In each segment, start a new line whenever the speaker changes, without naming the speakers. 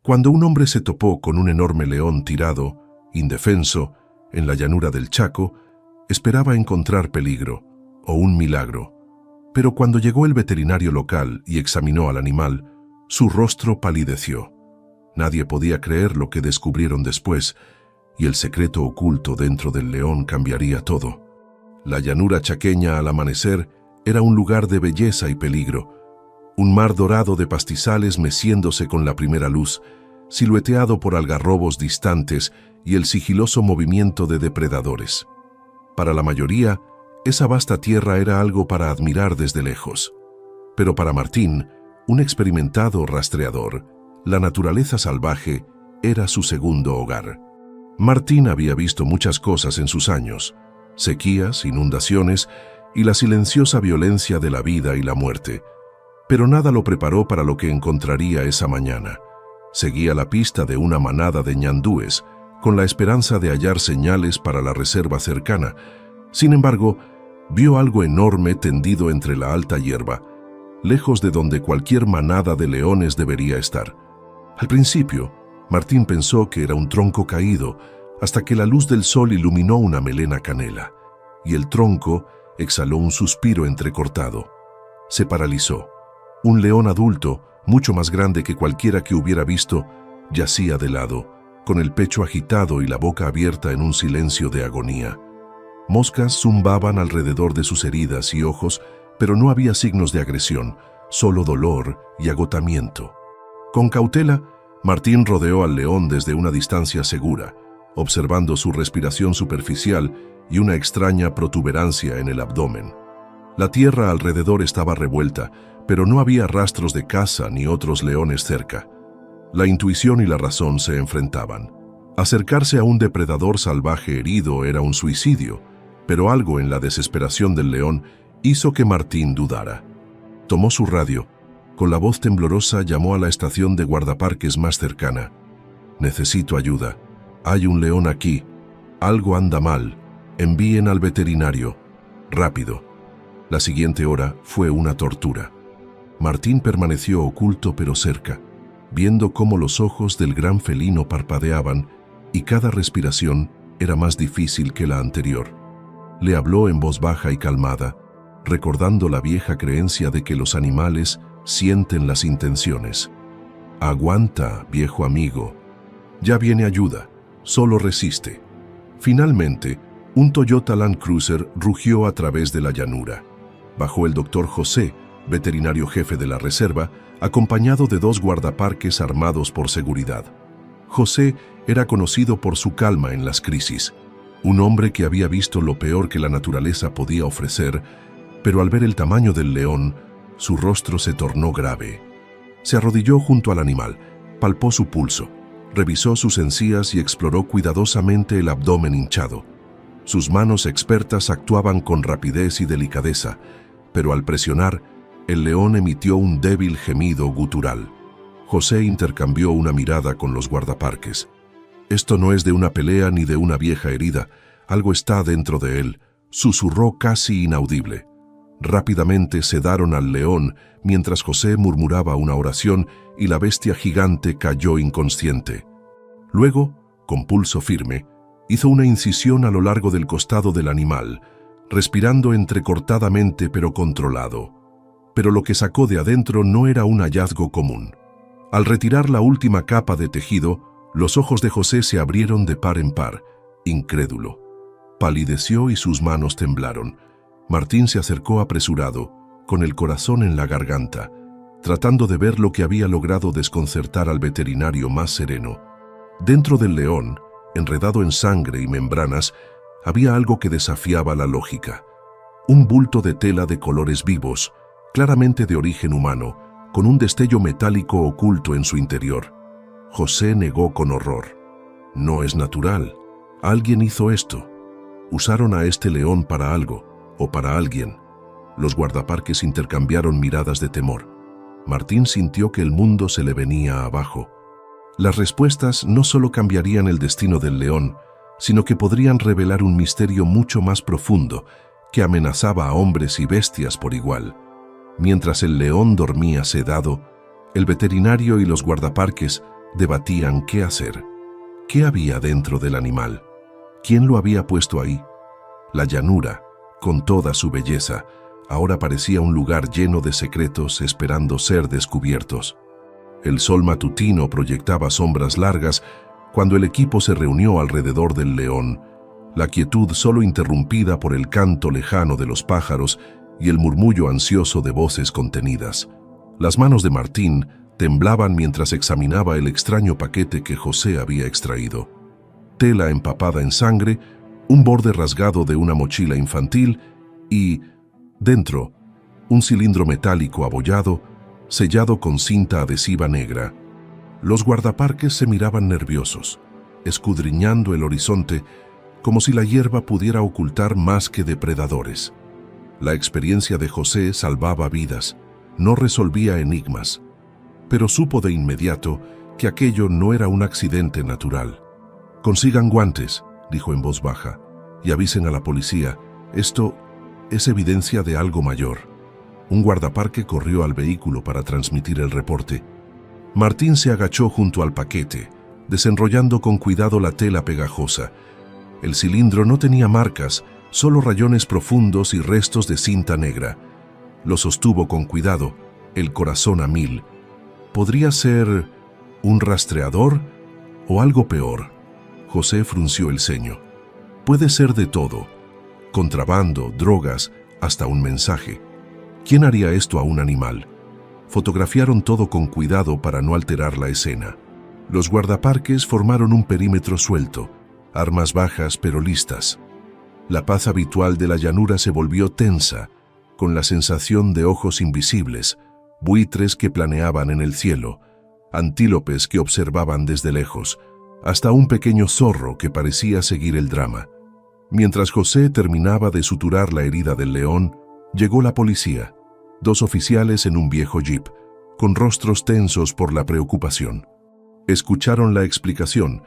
Cuando un hombre se topó con un enorme león tirado, indefenso, en la llanura del Chaco, esperaba encontrar peligro o un milagro. Pero cuando llegó el veterinario local y examinó al animal, su rostro palideció. Nadie podía creer lo que descubrieron después, y el secreto oculto dentro del león cambiaría todo. La llanura chaqueña al amanecer era un lugar de belleza y peligro, un mar dorado de pastizales meciéndose con la primera luz, silueteado por algarrobos distantes y el sigiloso movimiento de depredadores. Para la mayoría, esa vasta tierra era algo para admirar desde lejos. Pero para Martín, un experimentado rastreador, la naturaleza salvaje era su segundo hogar. Martín había visto muchas cosas en sus años: sequías, inundaciones y la silenciosa violencia de la vida y la muerte. Pero nada lo preparó para lo que encontraría esa mañana. Seguía la pista de una manada de ñandúes, con la esperanza de hallar señales para la reserva cercana. Sin embargo, vio algo enorme tendido entre la alta hierba, lejos de donde cualquier manada de leones debería estar. Al principio, Martín pensó que era un tronco caído, hasta que la luz del sol iluminó una melena canela, y el tronco exhaló un suspiro entrecortado. Se paralizó. Un león adulto, mucho más grande que cualquiera que hubiera visto, yacía de lado, con el pecho agitado y la boca abierta en un silencio de agonía. Moscas zumbaban alrededor de sus heridas y ojos, pero no había signos de agresión, solo dolor y agotamiento. Con cautela, Martín rodeó al león desde una distancia segura, observando su respiración superficial y una extraña protuberancia en el abdomen. La tierra alrededor estaba revuelta, pero no había rastros de caza ni otros leones cerca. La intuición y la razón se enfrentaban. Acercarse a un depredador salvaje herido era un suicidio, pero algo en la desesperación del león hizo que Martín dudara. Tomó su radio. Con la voz temblorosa llamó a la estación de guardaparques más cercana. «Necesito ayuda. Hay un león aquí. Algo anda mal. Envíen al veterinario. Rápido». La siguiente hora fue una tortura. Martín permaneció oculto pero cerca, viendo cómo los ojos del gran felino parpadeaban y cada respiración era más difícil que la anterior. Le habló en voz baja y calmada, recordando la vieja creencia de que los animales sienten las intenciones. «Aguanta, viejo amigo. Ya viene ayuda. Solo resiste». Finalmente, un Toyota Land Cruiser rugió a través de la llanura. Bajó el doctor José, veterinario jefe de la reserva, acompañado de 2 guardaparques armados por seguridad. José era conocido por su calma en las crisis, un hombre que había visto lo peor que la naturaleza podía ofrecer, pero al ver el tamaño del león, su rostro se tornó grave. Se arrodilló junto al animal, palpó su pulso, revisó sus encías y exploró cuidadosamente el abdomen hinchado. Sus manos expertas actuaban con rapidez y delicadeza, pero al presionar, el león emitió un débil gemido gutural. José intercambió una mirada con los guardaparques. «Esto no es de una pelea ni de una vieja herida. Algo está dentro de él», susurró casi inaudible. Rápidamente sedaron al león mientras José murmuraba una oración y la bestia gigante cayó inconsciente. Luego, con pulso firme, hizo una incisión a lo largo del costado del animal, respirando entrecortadamente pero controlado. Pero lo que sacó de adentro no era un hallazgo común. Al retirar la última capa de tejido, los ojos de José se abrieron de par en par, incrédulo. Palideció y sus manos temblaron. Martín se acercó apresurado, con el corazón en la garganta, tratando de ver lo que había logrado desconcertar al veterinario más sereno. Dentro del león, enredado en sangre y membranas, había algo que desafiaba la lógica. Un bulto de tela de colores vivos, claramente de origen humano, con un destello metálico oculto en su interior. José negó con horror. «No es natural. Alguien hizo esto. Usaron a este león para algo, o para alguien». Los guardaparques intercambiaron miradas de temor. Martín sintió que el mundo se le venía abajo. Las respuestas no solo cambiarían el destino del león, sino que podrían revelar un misterio mucho más profundo que amenazaba a hombres y bestias por igual. Mientras el león dormía sedado, el veterinario y los guardaparques Debatían qué hacer. ¿Qué había dentro del animal? ¿Quién lo había puesto ahí? La llanura, con toda su belleza, ahora parecía un lugar lleno de secretos esperando ser descubiertos. El sol matutino proyectaba sombras largas cuando el equipo se reunió alrededor del león, la quietud solo interrumpida por el canto lejano de los pájaros y el murmullo ansioso de voces contenidas. Las manos de Martín temblaban mientras examinaba el extraño paquete que José había extraído. Tela empapada en sangre, un borde rasgado de una mochila infantil y, dentro, un cilindro metálico abollado, sellado con cinta adhesiva negra. Los guardaparques se miraban nerviosos, escudriñando el horizonte como si la hierba pudiera ocultar más que depredadores. La experiencia de José salvaba vidas, no resolvía enigmas, pero supo de inmediato que aquello no era un accidente natural. «Consigan guantes», dijo en voz baja, «y avisen a la policía. Esto es evidencia de algo mayor». Un guardaparque corrió al vehículo para transmitir el reporte. Martín se agachó junto al paquete, desenrollando con cuidado la tela pegajosa. El cilindro no tenía marcas, solo rayones profundos y restos de cinta negra. Lo sostuvo con cuidado, el corazón a mil. ¿Podría ser un rastreador o algo peor? José frunció el ceño. Puede ser de todo. Contrabando, drogas, hasta un mensaje. ¿Quién haría esto a un animal? Fotografiaron todo con cuidado para no alterar la escena. Los guardaparques formaron un perímetro suelto, armas bajas pero listas. La paz habitual de la llanura se volvió tensa, con la sensación de ojos invisibles, buitres que planeaban en el cielo, antílopes que observaban desde lejos, hasta un pequeño zorro que parecía seguir el drama. Mientras José terminaba de suturar la herida del león, llegó la policía. 2 oficiales en un viejo jeep, con rostros tensos por la preocupación. Escucharon la explicación,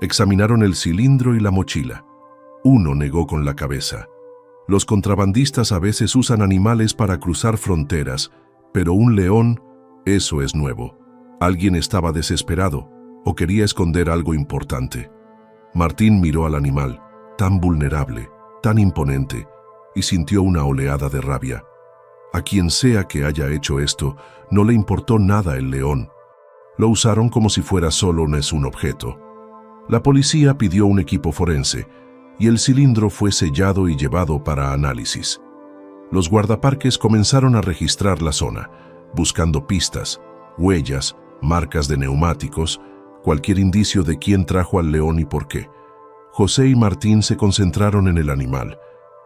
examinaron el cilindro y la mochila. Uno negó con la cabeza. Los contrabandistas a veces usan animales para cruzar fronteras, pero un león, eso es nuevo. Alguien estaba desesperado o quería esconder algo importante. Martín miró al animal, tan vulnerable, tan imponente, y sintió una oleada de rabia. A quien sea que haya hecho esto, no le importó nada el león. Lo usaron como si fuera solo un objeto. La policía pidió un equipo forense, y el cilindro fue sellado y llevado para análisis. Los guardaparques comenzaron a registrar la zona, buscando pistas, huellas, marcas de neumáticos, cualquier indicio de quién trajo al león y por qué. José y Martín se concentraron en el animal.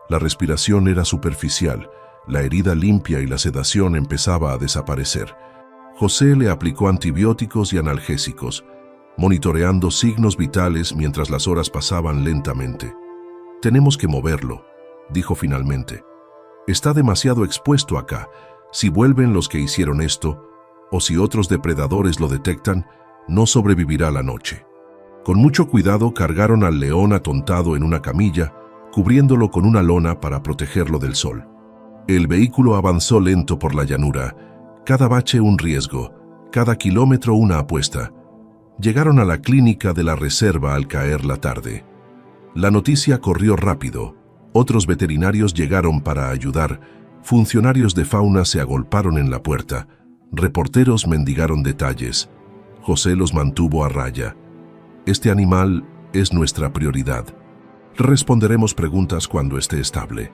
La respiración era superficial, la herida limpia y la sedación empezaba a desaparecer. José le aplicó antibióticos y analgésicos, monitoreando signos vitales mientras las horas pasaban lentamente. «Tenemos que moverlo», dijo finalmente. «Está demasiado expuesto acá. Si vuelven los que hicieron esto, o si otros depredadores lo detectan, no sobrevivirá la noche». Con mucho cuidado cargaron al león atontado en una camilla, cubriéndolo con una lona para protegerlo del sol. El vehículo avanzó lento por la llanura, cada bache un riesgo, cada kilómetro una apuesta. Llegaron a la clínica de la reserva al caer la tarde. La noticia corrió rápido. Otros veterinarios llegaron para ayudar, funcionarios de fauna se agolparon en la puerta, reporteros mendigaron detalles. José los mantuvo a raya. «Este animal es nuestra prioridad. Responderemos preguntas cuando esté estable».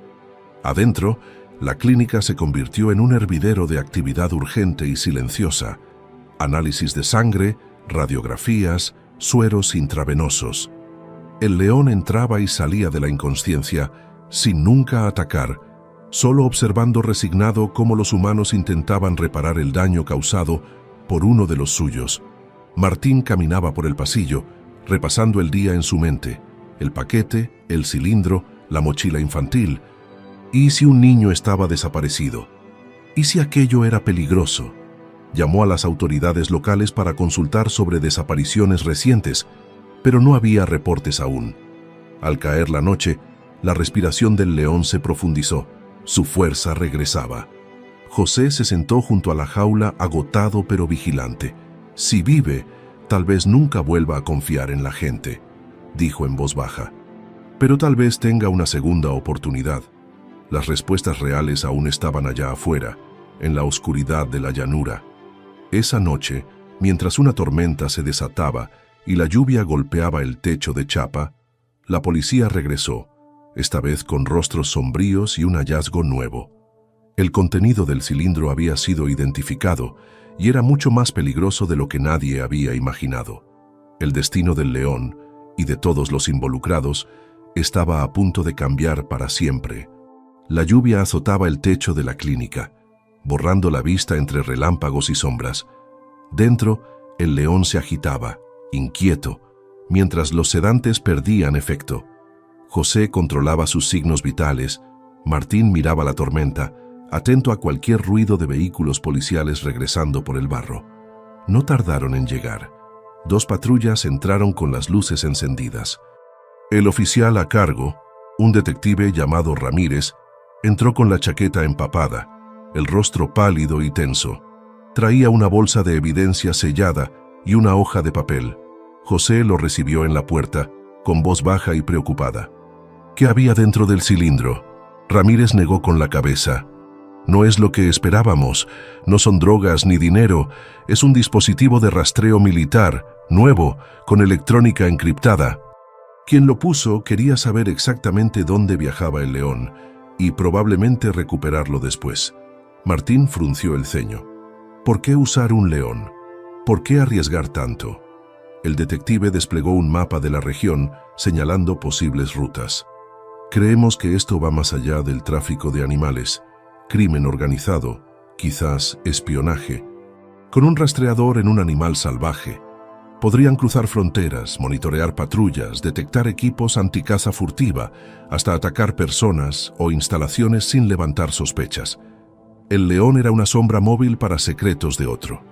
Adentro, la clínica se convirtió en un hervidero de actividad urgente y silenciosa. Análisis de sangre, radiografías, sueros intravenosos. El león entraba y salía de la inconsciencia, sin nunca atacar, solo observando resignado cómo los humanos intentaban reparar el daño causado por uno de los suyos. Martín caminaba por el pasillo, repasando el día en su mente, el paquete, el cilindro, la mochila infantil. ¿Y si un niño estaba desaparecido? ¿Y si aquello era peligroso? Llamó a las autoridades locales para consultar sobre desapariciones recientes, pero no había reportes aún. Al caer la noche, la respiración del león se profundizó, su fuerza regresaba. José se sentó junto a la jaula agotado pero vigilante. Si vive, Tal vez nunca vuelva a confiar en la gente, dijo en voz baja. Pero tal vez tenga una segunda oportunidad. Las respuestas reales aún estaban allá afuera, en la oscuridad de la llanura. Esa noche, mientras una tormenta se desataba y la lluvia golpeaba el techo de chapa, la policía regresó, esta vez con rostros sombríos y un hallazgo nuevo. El contenido del cilindro había sido identificado y era mucho más peligroso de lo que nadie había imaginado. El destino del león y de todos los involucrados estaba a punto de cambiar para siempre. La lluvia azotaba el techo de la clínica, borrando la vista entre relámpagos y sombras. Dentro, el león se agitaba, inquieto, mientras los sedantes perdían efecto. José controlaba sus signos vitales, Martín miraba la tormenta, atento a cualquier ruido de vehículos policiales regresando por el barro. No tardaron en llegar. 2 patrullas entraron con las luces encendidas. El oficial a cargo, un detective llamado Ramírez, entró con la chaqueta empapada, el rostro pálido y tenso. Traía una bolsa de evidencia sellada y una hoja de papel. José lo recibió en la puerta, con voz baja y preocupada. ¿Qué había dentro del cilindro? Ramírez negó con la cabeza. No es lo que esperábamos, no son drogas ni dinero, es un dispositivo de rastreo militar, nuevo, con electrónica encriptada. Quien lo puso quería saber exactamente dónde viajaba el león y probablemente recuperarlo después. Martín frunció el ceño. ¿Por qué usar un león? ¿Por qué arriesgar tanto? El detective desplegó un mapa de la región, señalando posibles rutas. Creemos que esto va más allá del tráfico de animales. Crimen organizado, quizás espionaje. Con un rastreador en un animal salvaje, podrían cruzar fronteras, monitorear patrullas, detectar equipos anticaza furtiva, hasta atacar personas o instalaciones sin levantar sospechas. El león era una sombra móvil para secretos de otro.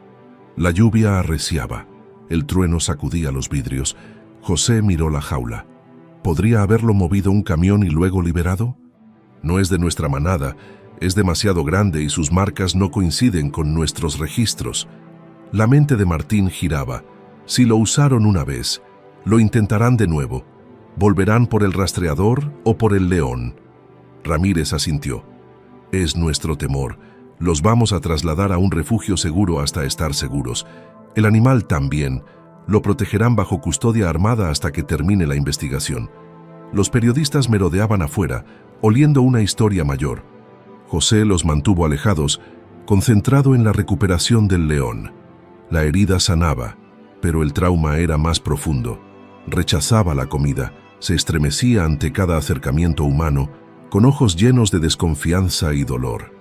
La lluvia arreciaba, el trueno sacudía los vidrios. José miró la jaula. ¿Podría haberlo movido un camión y luego liberado? No es de nuestra manada, es demasiado grande y sus marcas no coinciden con nuestros registros. La mente de Martín giraba. Si lo usaron una vez, lo intentarán de nuevo. ¿Volverán por el rastreador o por el león? Ramírez asintió. Es nuestro temor. Los vamos a trasladar a un refugio seguro hasta estar seguros. El animal también. Lo protegerán bajo custodia armada hasta que termine la investigación. Los periodistas merodeaban afuera, oliendo una historia mayor. José los mantuvo alejados, concentrado en la recuperación del león. La herida sanaba, pero el trauma era más profundo. Rechazaba la comida, se estremecía ante cada acercamiento humano, con ojos llenos de desconfianza y dolor.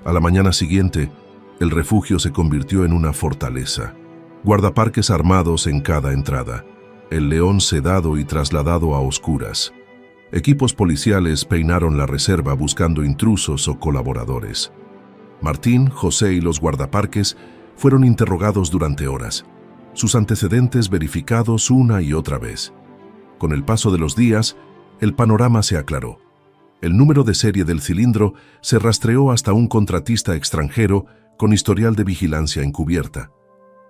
A la mañana siguiente, el refugio se convirtió en una fortaleza. Guardaparques armados en cada entrada, el león sedado y trasladado a oscuras. Equipos policiales peinaron la reserva buscando intrusos o colaboradores. Martín, José y los guardaparques fueron interrogados durante horas, sus antecedentes verificados una y otra vez. Con el paso de los días, el panorama se aclaró. El número de serie del cilindro se rastreó hasta un contratista extranjero con historial de vigilancia encubierta.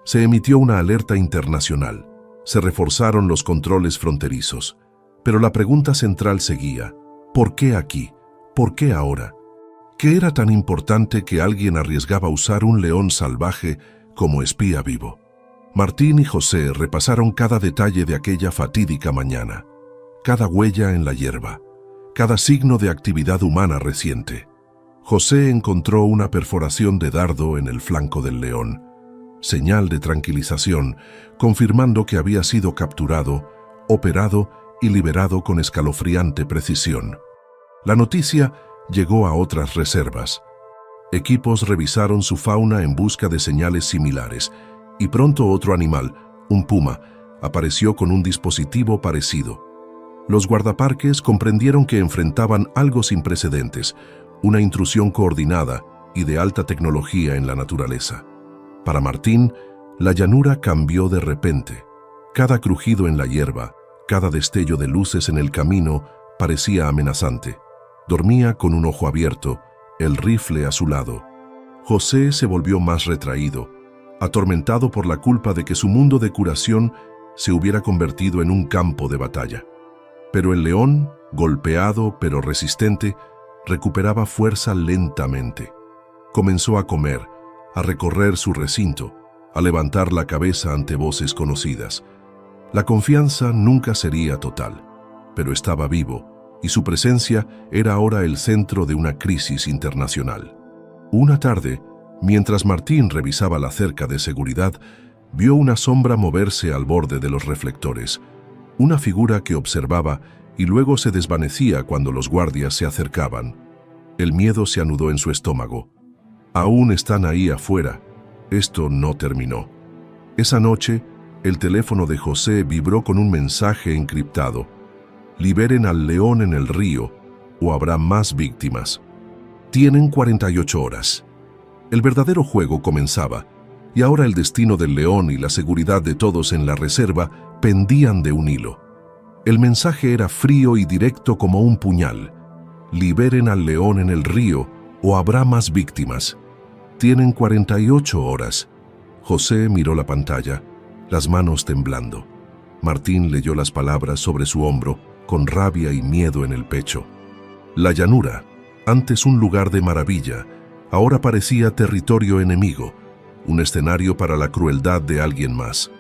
Se emitió una alerta internacional. Se reforzaron los controles fronterizos. Pero la pregunta central seguía: ¿por qué aquí? ¿Por qué ahora? ¿Qué era tan importante que alguien arriesgaba usar un león salvaje como espía vivo? Martín y José repasaron cada detalle de aquella fatídica mañana, cada huella en la hierba, cada signo de actividad humana reciente. José encontró una perforación de dardo en el flanco del león, señal de tranquilización, confirmando que había sido capturado, operado y liberado con escalofriante precisión. La noticia llegó a otras reservas. Equipos revisaron su fauna en busca de señales similares, y pronto otro animal, un puma, apareció con un dispositivo parecido. Los guardaparques comprendieron que enfrentaban algo sin precedentes, una intrusión coordinada y de alta tecnología en la naturaleza. Para Martín, la llanura cambió de repente. Cada crujido en la hierba, cada destello de luces en el camino parecía amenazante. Dormía con un ojo abierto, el rifle a su lado. José se volvió más retraído. atormentado por la culpa de que su mundo de curación se hubiera convertido en un campo de batalla. Pero el león, golpeado pero resistente, recuperaba fuerza lentamente. Comenzó a comer, a recorrer su recinto, a levantar la cabeza ante voces conocidas. La confianza nunca sería total, pero estaba vivo, y su presencia era ahora el centro de una crisis internacional. Una tarde, mientras Martín revisaba la cerca de seguridad, vio una sombra moverse al borde de los reflectores, una figura que observaba y luego se desvanecía cuando los guardias se acercaban. El miedo se anudó en su estómago. Aún están ahí afuera. Esto no terminó. Esa noche, el teléfono de José vibró con un mensaje encriptado. Liberen al león en el río o habrá más víctimas. Tienen 48 horas. El verdadero juego comenzaba, y ahora el destino del león y la seguridad de todos en la reserva pendían de un hilo. El mensaje era frío y directo como un puñal. Liberen al león en el río o habrá más víctimas. Tienen 48 horas. José miró la pantalla, las manos temblando. Martín leyó las palabras sobre su hombro, con rabia y miedo en el pecho. La llanura, antes un lugar de maravilla, ahora parecía territorio enemigo, un escenario para la crueldad de alguien más.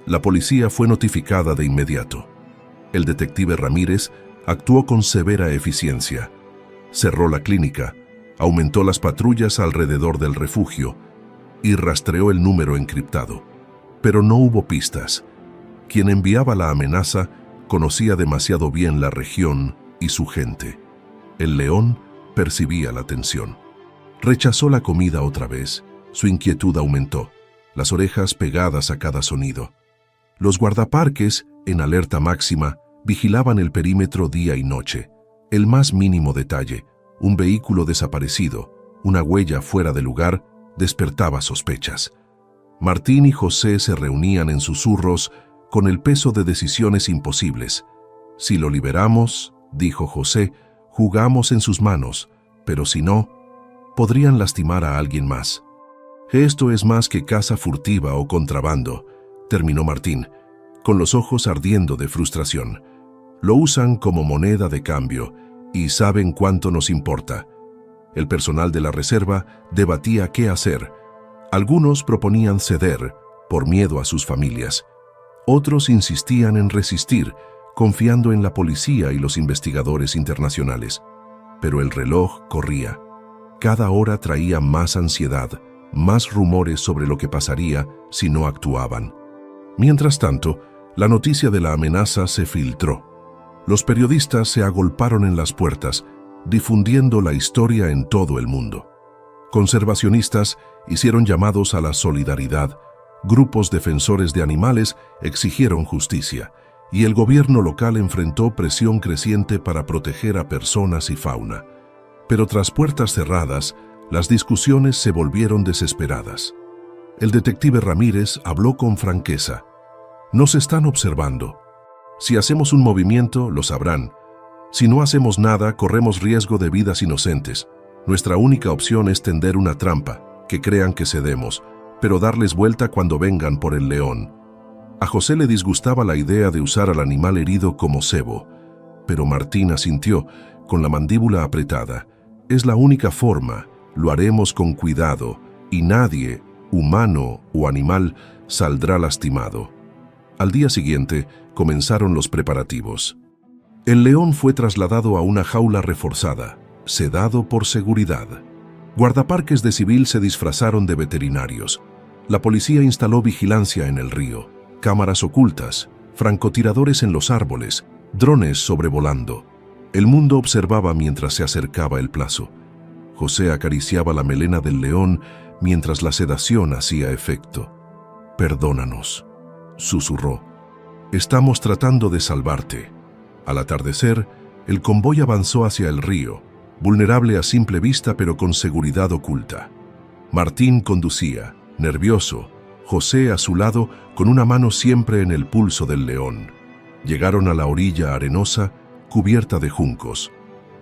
La policía fue notificada de inmediato. El detective Ramírez actuó con severa eficiencia. Cerró la clínica, aumentó las patrullas alrededor del refugio y rastreó el número encriptado. Pero no hubo pistas. Quien enviaba la amenaza conocía demasiado bien la región y su gente. El león percibía la tensión. Rechazó la comida otra vez. Su inquietud aumentó, las orejas pegadas a cada sonido. Los guardaparques, en alerta máxima, vigilaban el perímetro día y noche. El más mínimo detalle, un vehículo desaparecido, una huella fuera de lugar, despertaba sospechas. Martín y José se reunían en susurros con el peso de decisiones imposibles. Si lo liberamos, dijo José, jugamos en sus manos, pero si no, podrían lastimar a alguien más. Esto es más que caza furtiva o contrabando, terminó Martín, con los ojos ardiendo de frustración. Lo usan como moneda de cambio y saben cuánto nos importa. El personal de la reserva debatía qué hacer. Algunos proponían ceder por miedo a sus familias. Otros insistían en resistir, confiando en la policía y los investigadores internacionales. Pero el reloj corría. Cada hora traía más ansiedad, más rumores sobre lo que pasaría si no actuaban. Mientras tanto, la noticia de la amenaza se filtró. Los periodistas se agolparon en las puertas, difundiendo la historia en todo el mundo. Conservacionistas hicieron llamados a la solidaridad, grupos defensores de animales exigieron justicia, y el gobierno local enfrentó presión creciente para proteger a personas y fauna. Pero tras puertas cerradas, las discusiones se volvieron desesperadas. El detective Ramírez habló con franqueza. Nos están observando. Si hacemos un movimiento, lo sabrán. Si no hacemos nada, corremos riesgo de vidas inocentes. Nuestra única opción es tender una trampa, que crean que cedemos, pero darles vuelta cuando vengan por el león. A José le disgustaba la idea de usar al animal herido como cebo, pero Martín asintió, con la mandíbula apretada. Es la única forma, lo haremos con cuidado, y nadie, humano o animal, saldrá lastimado. Al día siguiente, comenzaron los preparativos. El león fue trasladado a una jaula reforzada, sedado por seguridad. Guardaparques de civil se disfrazaron de veterinarios. La policía instaló vigilancia en el río, cámaras ocultas, francotiradores en los árboles, drones sobrevolando. El mundo observaba mientras se acercaba el plazo. José acariciaba la melena del león mientras la sedación hacía efecto. «Perdónanos», susurró. «Estamos tratando de salvarte». Al atardecer, el convoy avanzó hacia el río, vulnerable a simple vista pero con seguridad oculta. Martín conducía, nervioso, José a su lado con una mano siempre en el pulso del león. Llegaron a la orilla arenosa, cubierta de juncos.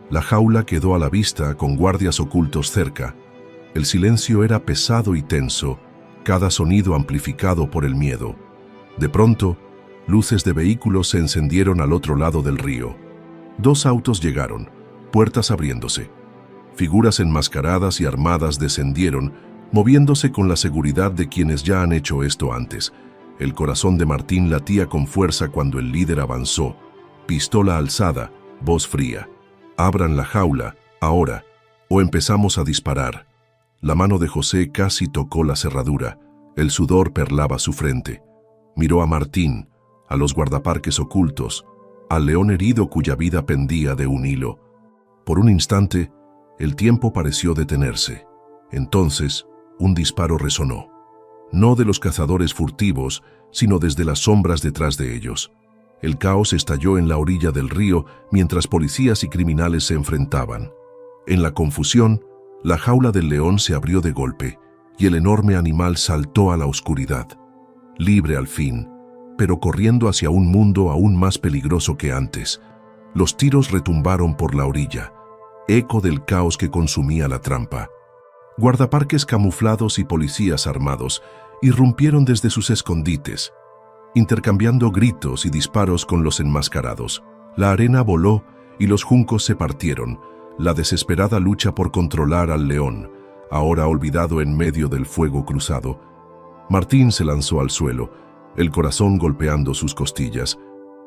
La jaula quedó a la vista con guardias ocultos cerca. El silencio era pesado y tenso, cada sonido amplificado por el miedo. De pronto, luces de vehículos se encendieron al otro lado del río. 2 autos llegaron, puertas abriéndose. Figuras enmascaradas y armadas descendieron, moviéndose con la seguridad de quienes ya han hecho esto antes. El corazón de Martín latía con fuerza cuando el líder avanzó. Pistola alzada, voz fría. «Abran la jaula, ahora, o empezamos a disparar». La mano de José casi tocó la cerradura. El sudor perlaba su frente. Miró a Martín, a los guardaparques ocultos, al león herido cuya vida pendía de un hilo. Por un instante, el tiempo pareció detenerse. Entonces, un disparo resonó. No de los cazadores furtivos, sino desde las sombras detrás de ellos. El caos estalló en la orilla del río mientras policías y criminales se enfrentaban. En la confusión, la jaula del león se abrió de golpe y el enorme animal saltó a la oscuridad. Libre al fin, pero corriendo hacia un mundo aún más peligroso que antes. Los tiros retumbaron por la orilla, eco del caos que consumía la trampa. Guardaparques camuflados y policías armados irrumpieron desde sus escondites, intercambiando gritos y disparos con los enmascarados. La arena voló y los juncos se partieron, la desesperada lucha por controlar al león, ahora olvidado en medio del fuego cruzado. Martín se lanzó al suelo, el corazón golpeando sus costillas.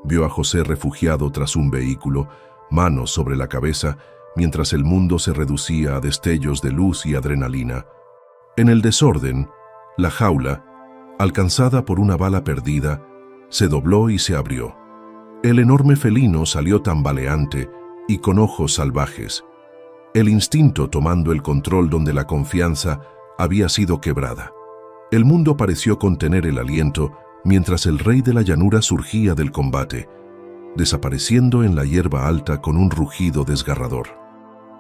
Vio a José refugiado tras un vehículo, manos sobre la cabeza, mientras el mundo se reducía a destellos de luz y adrenalina. En el desorden, la jaula, alcanzada por una bala perdida, se dobló y se abrió. El enorme felino salió tambaleante y con ojos salvajes, el instinto tomando el control donde la confianza había sido quebrada. El mundo pareció contener el aliento mientras el rey de la llanura surgía del combate, desapareciendo en la hierba alta con un rugido desgarrador.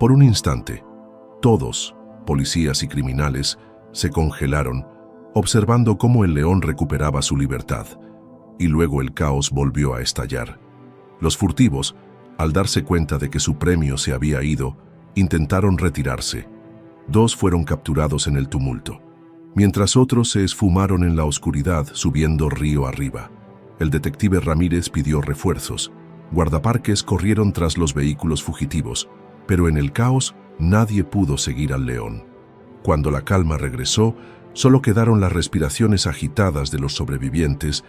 Por un instante, todos, policías y criminales, se congelaron, observando cómo el león recuperaba su libertad, y luego el caos volvió a estallar. Los furtivos, al darse cuenta de que su premio se había ido, intentaron retirarse. 2 fueron capturados en el tumulto, mientras otros se esfumaron en la oscuridad subiendo río arriba. El detective Ramírez pidió refuerzos. Guardaparques corrieron tras los vehículos fugitivos, pero en el caos nadie pudo seguir al león. Cuando la calma regresó, solo quedaron las respiraciones agitadas de los sobrevivientes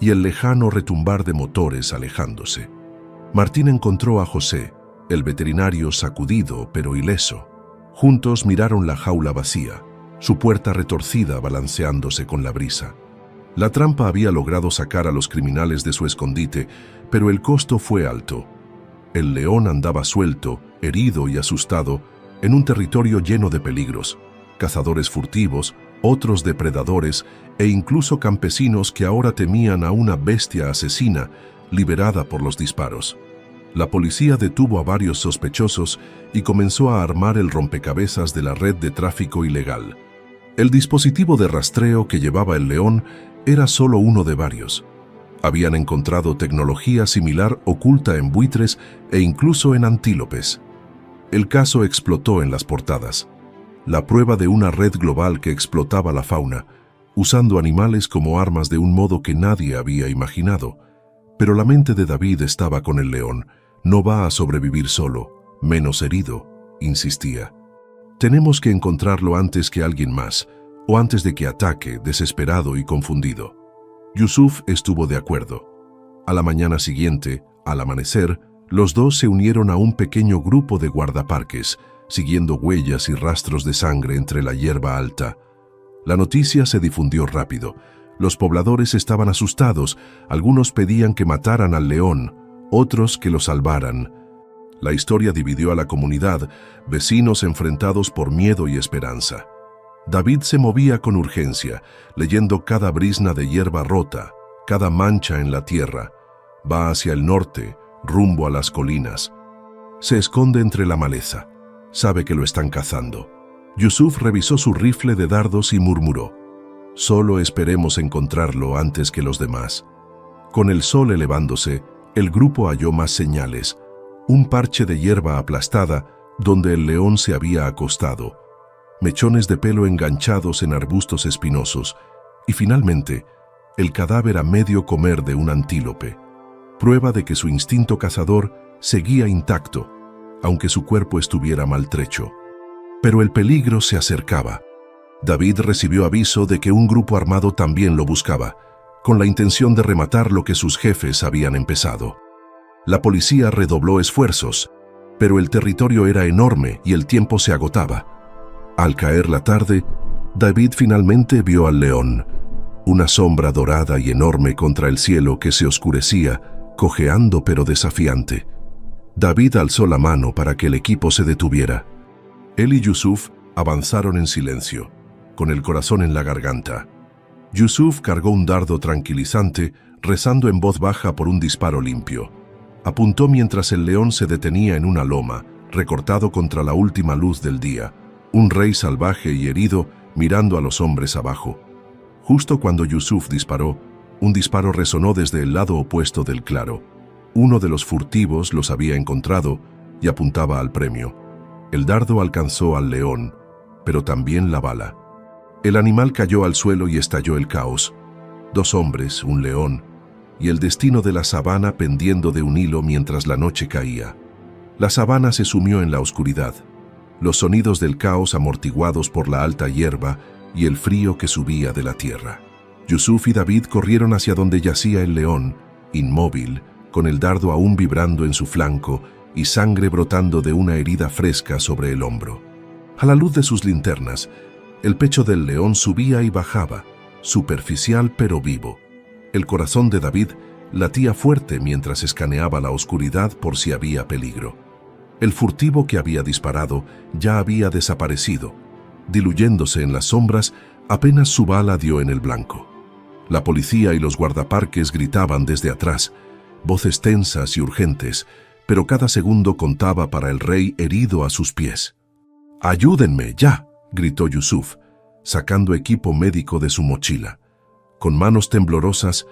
y el lejano retumbar de motores alejándose. Martín encontró a José, el veterinario sacudido pero ileso. Juntos miraron la jaula vacía, su puerta retorcida balanceándose con la brisa. La trampa había logrado sacar a los criminales de su escondite, pero el costo fue alto. El león andaba suelto, herido y asustado, en un territorio lleno de peligros, cazadores furtivos, otros depredadores e incluso campesinos que ahora temían a una bestia asesina liberada por los disparos. La policía detuvo a varios sospechosos y comenzó a armar el rompecabezas de la red de tráfico ilegal. El dispositivo de rastreo que llevaba el león era solo uno de varios. Habían encontrado tecnología similar oculta en buitres e incluso en antílopes. El caso explotó en las portadas. La prueba de una red global que explotaba la fauna, usando animales como armas de un modo que nadie había imaginado. Pero la mente de David estaba con el león. No va a sobrevivir solo, menos herido, insistía. Tenemos que encontrarlo antes que alguien más, o antes de que ataque, desesperado y confundido. Yusuf estuvo de acuerdo. A la mañana siguiente, al amanecer, los dos se unieron a un pequeño grupo de guardaparques, siguiendo huellas y rastros de sangre entre la hierba alta. La noticia se difundió rápido. Los pobladores estaban asustados, algunos pedían que mataran al león, otros que lo salvaran. La historia dividió a la comunidad, vecinos enfrentados por miedo y esperanza. David se movía con urgencia, leyendo cada brizna de hierba rota, cada mancha en la tierra. Va hacia el norte, rumbo a las colinas. Se esconde entre la maleza. Sabe que lo están cazando. Yusuf revisó su rifle de dardos y murmuró: «Solo esperemos encontrarlo antes que los demás». Con el sol elevándose, el grupo halló más señales. Un parche de hierba aplastada donde el león se había acostado. mechones de pelo enganchados en arbustos espinosos, y finalmente, el cadáver a medio comer de un antílope, prueba de que su instinto cazador seguía intacto, aunque su cuerpo estuviera maltrecho. Pero el peligro se acercaba. David recibió aviso de que un grupo armado también lo buscaba, con la intención de rematar lo que sus jefes habían empezado. La policía redobló esfuerzos, pero el territorio era enorme y el tiempo se agotaba. Al caer la tarde, David finalmente vio al león, una sombra dorada y enorme contra el cielo que se oscurecía, cojeando pero desafiante. David alzó la mano para que el equipo se detuviera. Él y Yusuf avanzaron en silencio, con el corazón en la garganta. Yusuf cargó un dardo tranquilizante, rezando en voz baja por un disparo limpio. Apuntó mientras el león se detenía en una loma, recortado contra la última luz del día, un rey salvaje y herido mirando a los hombres abajo. Justo cuando Yusuf disparó, un disparo resonó desde el lado opuesto del claro. Uno de los furtivos los había encontrado y apuntaba al premio. El dardo alcanzó al león, pero también la bala. El animal cayó al suelo y estalló el caos. 2 hombres, un león, y el destino de la sabana pendiendo de un hilo mientras la noche caía. La sabana se sumió en la oscuridad, los sonidos del caos amortiguados por la alta hierba y el frío que subía de la tierra. Yusuf y David corrieron hacia donde yacía el león, inmóvil, con el dardo aún vibrando en su flanco y sangre brotando de una herida fresca sobre el hombro. A la luz de sus linternas, el pecho del león subía y bajaba, superficial pero vivo. El corazón de David latía fuerte mientras escaneaba la oscuridad por si había peligro. El furtivo que había disparado ya había desaparecido, diluyéndose en las sombras apenas su bala dio en el blanco. La policía y los guardaparques gritaban desde atrás, voces tensas y urgentes, pero cada segundo contaba para el rey herido a sus pies. «¡Ayúdenme, ya!», gritó Yusuf, sacando equipo médico de su mochila. Con manos temblorosas,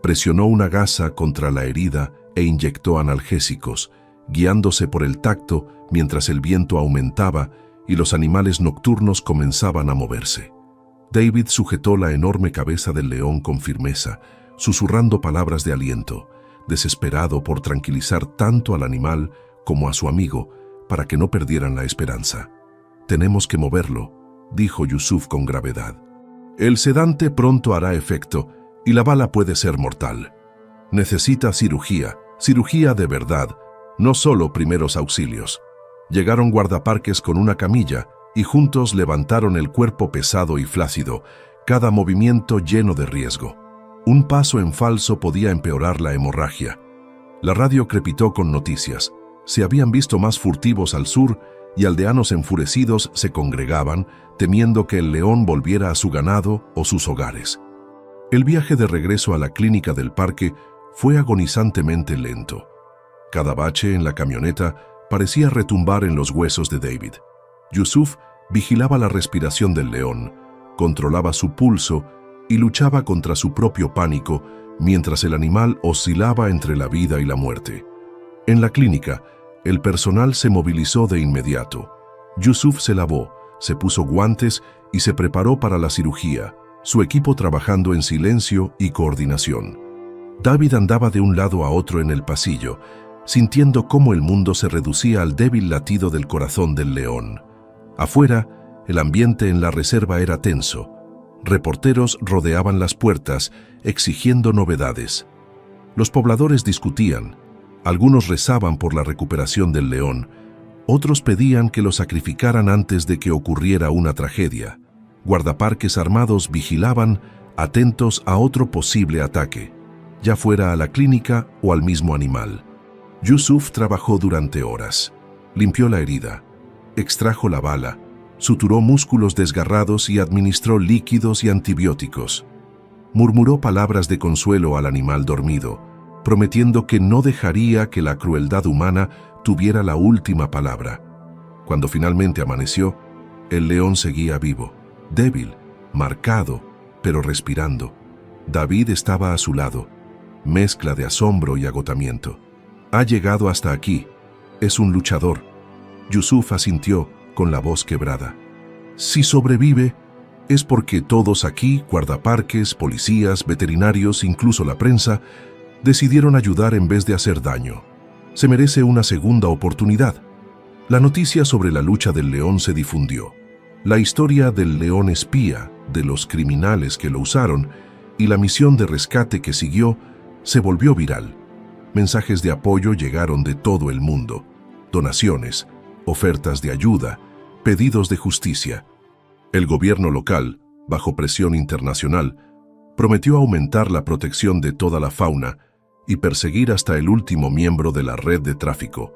presionó una gasa contra la herida e inyectó analgésicos, guiándose por el tacto mientras el viento aumentaba y los animales nocturnos comenzaban a moverse. David sujetó la enorme cabeza del león con firmeza, susurrando palabras de aliento, desesperado por tranquilizar tanto al animal como a su amigo para que no perdieran la esperanza. «Tenemos que moverlo», dijo Yusuf con gravedad. «El sedante pronto hará efecto y la bala puede ser mortal. Necesita cirugía de verdad, no solo primeros auxilios». Llegaron guardaparques con una camilla y juntos levantaron el cuerpo pesado y flácido, cada movimiento lleno de riesgo. Un paso en falso podía empeorar la hemorragia. La radio crepitó con noticias. Se habían visto más furtivos al sur y aldeanos enfurecidos se congregaban, temiendo que el león volviera a su ganado o sus hogares. El viaje de regreso a la clínica del parque fue agonizantemente lento. Cada bache en la camioneta parecía retumbar en los huesos de David. Yusuf vigilaba la respiración del león, controlaba su pulso y luchaba contra su propio pánico mientras el animal oscilaba entre la vida y la muerte. En la clínica, el personal se movilizó de inmediato. Yusuf se lavó, se puso guantes y se preparó para la cirugía, su equipo trabajando en silencio y coordinación. David andaba de un lado a otro en el pasillo, sintiendo cómo el mundo se reducía al débil latido del corazón del león. Afuera, el ambiente en la reserva era tenso. Reporteros rodeaban las puertas, exigiendo novedades. Los pobladores discutían. Algunos rezaban por la recuperación del león. Otros pedían que lo sacrificaran antes de que ocurriera una tragedia. Guardaparques armados vigilaban, atentos a otro posible ataque, ya fuera a la clínica o al mismo animal. Yusuf trabajó durante horas. Limpió la herida, extrajo la bala, suturó músculos desgarrados y administró líquidos y antibióticos. Murmuró palabras de consuelo al animal dormido, prometiendo que no dejaría que la crueldad humana tuviera la última palabra. Cuando finalmente amaneció, el león seguía vivo, débil, marcado, pero respirando. David estaba a su lado, mezcla de asombro y agotamiento. «Ha llegado hasta aquí. Es un luchador». Yusuf asintió con la voz quebrada. Si sobrevive, es porque todos aquí, guardaparques, policías, veterinarios, incluso la prensa, decidieron ayudar en vez de hacer daño. Se merece una segunda oportunidad. La noticia sobre la lucha del león se difundió. La historia del león espía, de los criminales que lo usaron y la misión de rescate que siguió se volvió viral. Mensajes de apoyo llegaron de todo el mundo. Donaciones, ofertas de ayuda, pedidos de justicia. El gobierno local, bajo presión internacional, prometió aumentar la protección de toda la fauna y perseguir hasta el último miembro de la red de tráfico.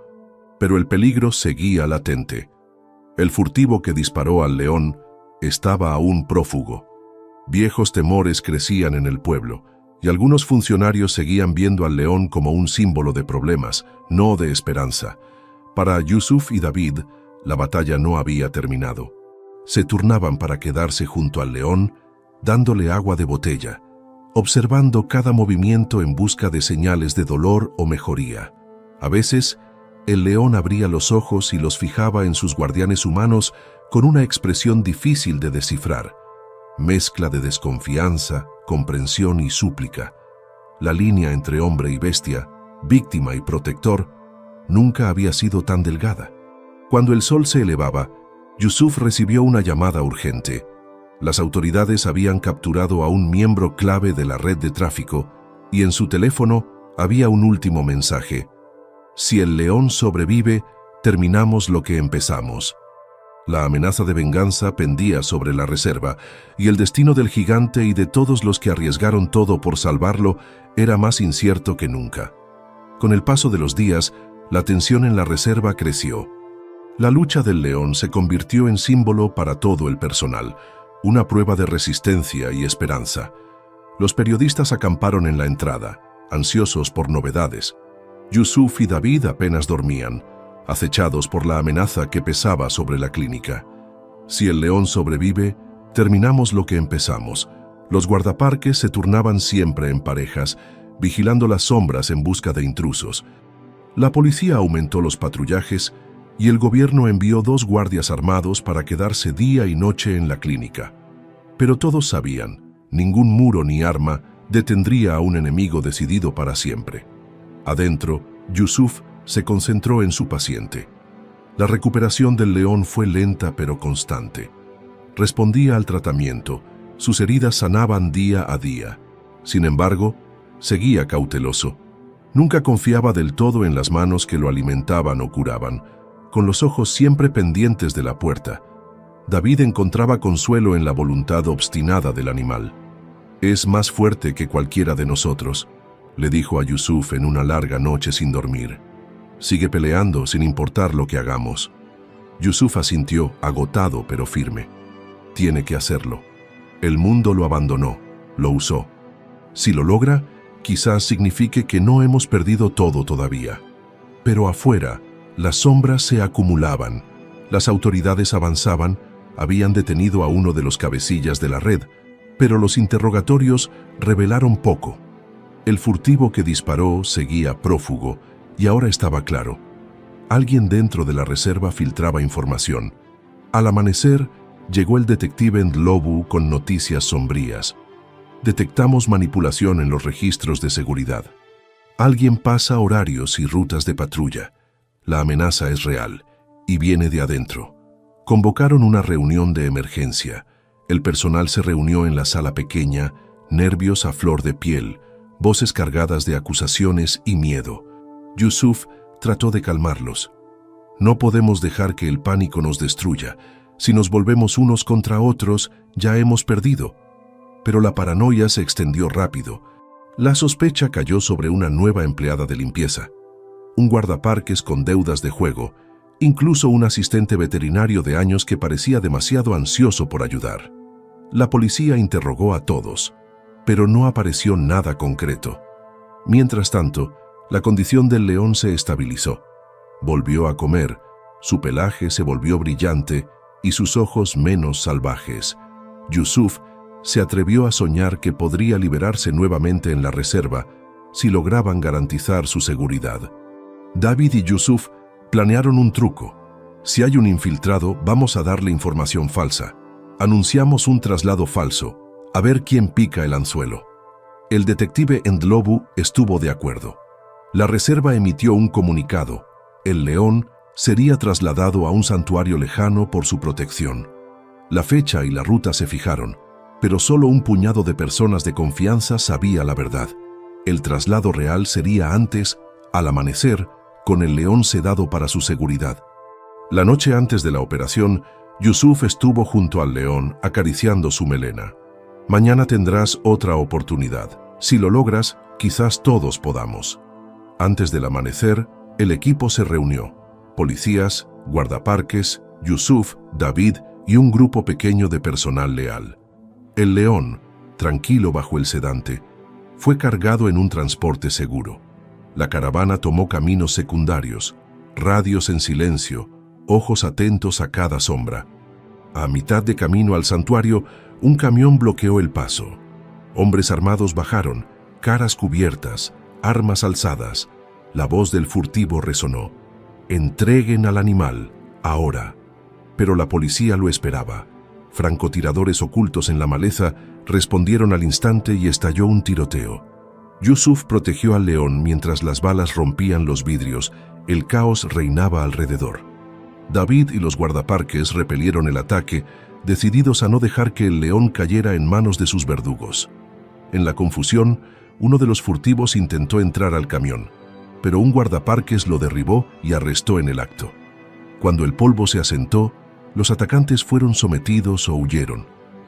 Pero el peligro seguía latente. El furtivo que disparó al león estaba aún prófugo. Viejos temores crecían en el pueblo, y algunos funcionarios seguían viendo al león como un símbolo de problemas, no de esperanza. Para Yusuf y David, la batalla no había terminado. Se turnaban para quedarse junto al león, dándole agua de botella, observando cada movimiento en busca de señales de dolor o mejoría. A veces, el león abría los ojos y los fijaba en sus guardianes humanos con una expresión difícil de descifrar, mezcla de desconfianza, comprensión y súplica. La línea entre hombre y bestia, víctima y protector, nunca había sido tan delgada. Cuando el sol se elevaba, Yusuf recibió una llamada urgente. Las autoridades habían capturado a un miembro clave de la red de tráfico y en su teléfono había un último mensaje. Si el león sobrevive, terminamos lo que empezamos. La amenaza de venganza pendía sobre la reserva y el destino del gigante y de todos los que arriesgaron todo por salvarlo era más incierto que nunca. Con el paso de los días, la tensión en la reserva creció. La lucha del león se convirtió en símbolo para todo el personal, una prueba de resistencia y esperanza. Los periodistas acamparon en la entrada, ansiosos por novedades. Yusuf y David apenas dormían, acechados por la amenaza que pesaba sobre la clínica. Si el león sobrevive, terminamos lo que empezamos. Los guardaparques se turnaban siempre en parejas, vigilando las sombras en busca de intrusos. La policía aumentó los patrullajes y el gobierno envió 2 guardias armados para quedarse día y noche en la clínica. Pero todos sabían, ningún muro ni arma detendría a un enemigo decidido para siempre. Adentro, Yusuf se concentró en su paciente. La recuperación del león fue lenta pero constante. Respondía al tratamiento, sus heridas sanaban día a día. Sin embargo, seguía cauteloso. Nunca confiaba del todo en las manos que lo alimentaban o curaban, con los ojos siempre pendientes de la puerta. David encontraba consuelo en la voluntad obstinada del animal. «Es más fuerte que cualquiera de nosotros», le dijo a Yusuf en una larga noche sin dormir. «Sigue peleando sin importar lo que hagamos». Yusuf asintió, agotado pero firme. «Tiene que hacerlo. El mundo lo abandonó, lo usó. Si lo logra, quizás signifique que no hemos perdido todo todavía». Pero afuera, las sombras se acumulaban. Las autoridades avanzaban, habían detenido a uno de los cabecillas de la red, pero los interrogatorios revelaron poco. El furtivo que disparó seguía prófugo y ahora estaba claro. Alguien dentro de la reserva filtraba información. Al amanecer, llegó el detective Ndlovu con noticias sombrías. Detectamos manipulación en los registros de seguridad. Alguien pasa horarios y rutas de patrulla. La amenaza es real y viene de adentro. Convocaron una reunión de emergencia. El personal se reunió en la sala pequeña, nervios a flor de piel, voces cargadas de acusaciones y miedo. Yusuf trató de calmarlos. «No podemos dejar que el pánico nos destruya. Si nos volvemos unos contra otros, ya hemos perdido». Pero la paranoia se extendió rápido. La sospecha cayó sobre una nueva empleada de limpieza, un guardaparques con deudas de juego, incluso un asistente veterinario de años que parecía demasiado ansioso por ayudar. La policía interrogó a todos, pero no apareció nada concreto. Mientras tanto, la condición del león se estabilizó. Volvió a comer, su pelaje se volvió brillante y sus ojos menos salvajes. Yusuf se atrevió a soñar que podría liberarse nuevamente en la reserva si lograban garantizar su seguridad. David y Yusuf planearon un truco. «Si hay un infiltrado, vamos a darle información falsa. Anunciamos un traslado falso, a ver quién pica el anzuelo. El detective Ndlovu estuvo de acuerdo. La reserva emitió un comunicado. El león sería trasladado a un santuario lejano por su protección. La fecha y la ruta se fijaron, pero solo un puñado de personas de confianza sabía la verdad. El traslado real sería antes, al amanecer, con el león sedado para su seguridad. La noche antes de la operación, Yusuf estuvo junto al león, acariciando su melena. Mañana tendrás otra oportunidad. Si lo logras, quizás todos podamos. Antes del amanecer, el equipo se reunió. Policías, guardaparques, Yusuf, David y un grupo pequeño de personal leal. El león, tranquilo bajo el sedante, fue cargado en un transporte seguro. La caravana tomó caminos secundarios, radios en silencio, ojos atentos a cada sombra. A mitad de camino al santuario, un camión bloqueó el paso. Hombres armados bajaron, caras cubiertas, armas alzadas. La voz del furtivo resonó. «Entreguen al animal, ahora». Pero la policía lo esperaba. Francotiradores ocultos en la maleza respondieron al instante y estalló un tiroteo. Yusuf protegió al león mientras las balas rompían los vidrios. El caos reinaba alrededor. David y los guardaparques repelieron el ataque, decididos a no dejar que el león cayera en manos de sus verdugos. En la confusión, uno de los furtivos intentó entrar al camión, pero un guardaparques lo derribó y arrestó en el acto. Cuando el polvo se asentó, los atacantes fueron sometidos o huyeron.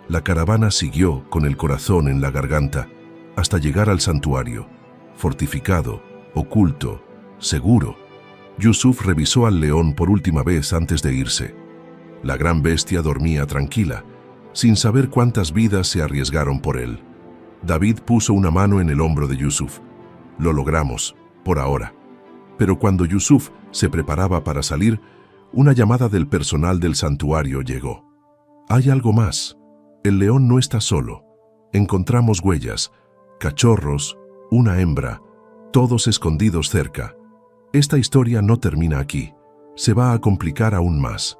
La caravana siguió con el corazón en la garganta hasta llegar al santuario, fortificado, oculto, seguro. Yusuf revisó al león por última vez antes de irse. La gran bestia dormía tranquila, sin saber cuántas vidas se arriesgaron por él. David puso una mano en el hombro de Yusuf. Lo logramos, por ahora. Pero cuando Yusuf se preparaba para salir, una llamada del personal del santuario llegó. Hay algo más. El león no está solo. Encontramos huellas, cachorros, una hembra, todos escondidos cerca. Esta historia no termina aquí. Se va a complicar aún más.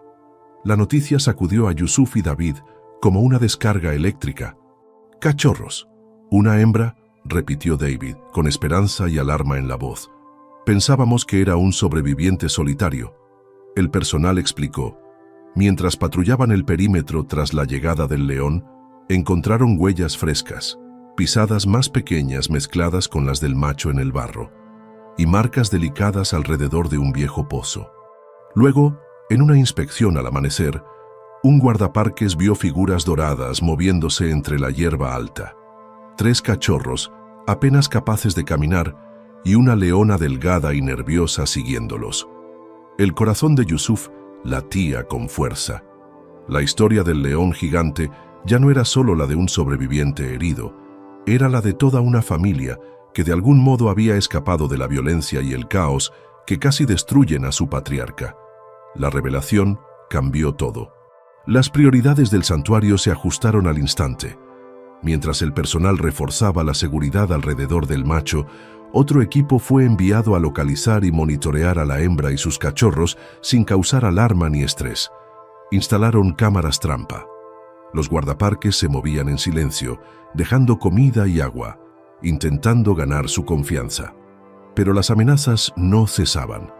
La noticia sacudió a Yusuf y David como una descarga eléctrica. «Cachorros. ¿Una hembra?», repitió David, con esperanza y alarma en la voz. «Pensábamos que era un sobreviviente solitario». El personal explicó. Mientras patrullaban el perímetro tras la llegada del león, encontraron huellas frescas, pisadas más pequeñas mezcladas con las del macho en el barro, y marcas delicadas alrededor de un viejo pozo. Luego, en una inspección al amanecer, un guardaparques vio figuras doradas moviéndose entre la hierba alta. 3 cachorros, apenas capaces de caminar, y una leona delgada y nerviosa siguiéndolos. El corazón de Yusuf latía con fuerza. La historia del león gigante ya no era solo la de un sobreviviente herido, era la de toda una familia que de algún modo había escapado de la violencia y el caos que casi destruyen a su patriarca. La revelación cambió todo. Las prioridades del santuario se ajustaron al instante. Mientras el personal reforzaba la seguridad alrededor del macho, otro equipo fue enviado a localizar y monitorear a la hembra y sus cachorros sin causar alarma ni estrés. Instalaron cámaras trampa. Los guardaparques se movían en silencio, dejando comida y agua, intentando ganar su confianza. Pero las amenazas no cesaban.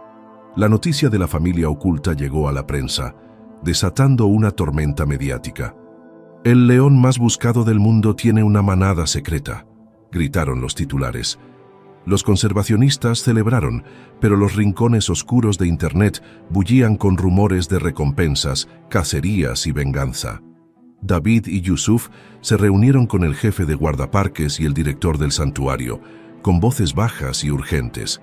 La noticia de la familia oculta llegó a la prensa, desatando una tormenta mediática. «El león más buscado del mundo tiene una manada secreta», gritaron los titulares. Los conservacionistas celebraron, pero los rincones oscuros de Internet bullían con rumores de recompensas, cacerías y venganza. David y Yusuf se reunieron con el jefe de guardaparques y el director del santuario, con voces bajas y urgentes.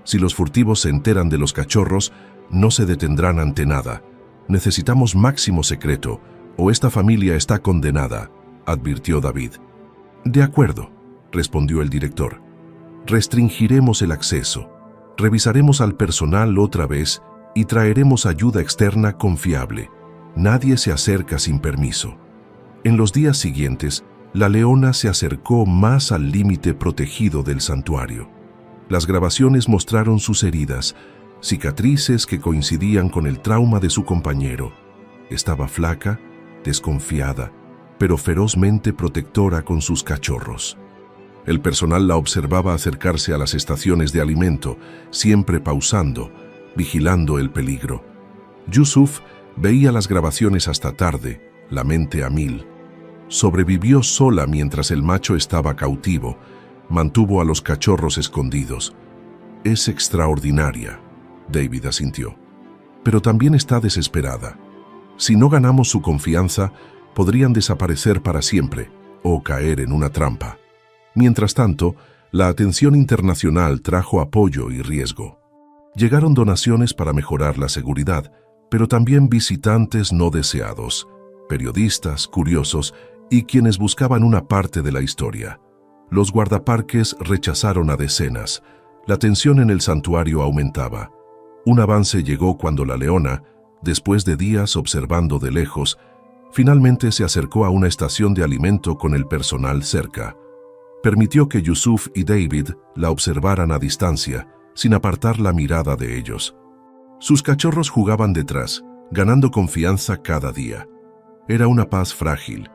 Si los furtivos se enteran de los cachorros, no se detendrán ante nada. Necesitamos máximo secreto, o esta familia está condenada, advirtió David. «De acuerdo», respondió el director. «Restringiremos el acceso, revisaremos al personal otra vez y traeremos ayuda externa confiable. Nadie se acerca sin permiso». En los días siguientes, la leona se acercó más al límite protegido del santuario. Las grabaciones mostraron sus heridas, cicatrices que coincidían con el trauma de su compañero. Estaba flaca, desconfiada, pero ferozmente protectora con sus cachorros. El personal la observaba acercarse a las estaciones de alimento, siempre pausando, vigilando el peligro. Yusuf veía las grabaciones hasta tarde, la mente a mil. Sobrevivió sola mientras el macho estaba cautivo, mantuvo a los cachorros escondidos. Es extraordinaria, David asintió. Pero también está desesperada. Si no ganamos su confianza, podrían desaparecer para siempre o caer en una trampa. Mientras tanto, la atención internacional trajo apoyo y riesgo. Llegaron donaciones para mejorar la seguridad, pero también visitantes no deseados, periodistas, curiosos y quienes buscaban una parte de la historia. Los guardaparques rechazaron a decenas. La tensión en el santuario aumentaba. Un avance llegó cuando la leona, después de días observando de lejos, finalmente se acercó a una estación de alimento con el personal cerca. Permitió que Yusuf y David la observaran a distancia, sin apartar la mirada de ellos. Sus cachorros jugaban detrás, ganando confianza cada día. Era una paz frágil.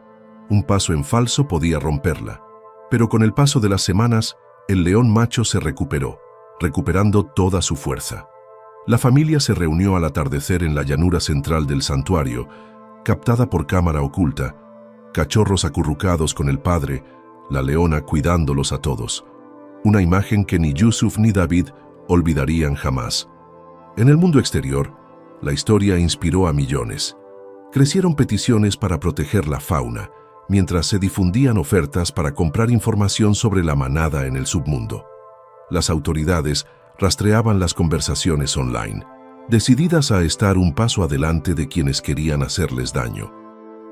Un paso en falso podía romperla. Pero con el paso de las semanas, el león macho se recuperó, recuperando toda su fuerza. La familia se reunió al atardecer en la llanura central del santuario, captada por cámara oculta, cachorros acurrucados con el padre, la leona cuidándolos a todos. Una imagen que ni Yusuf ni David olvidarían jamás. En el mundo exterior, la historia inspiró a millones. Crecieron peticiones para proteger la fauna, mientras se difundían ofertas para comprar información sobre la manada en el submundo. Las autoridades rastreaban las conversaciones online, decididas a estar un paso adelante de quienes querían hacerles daño.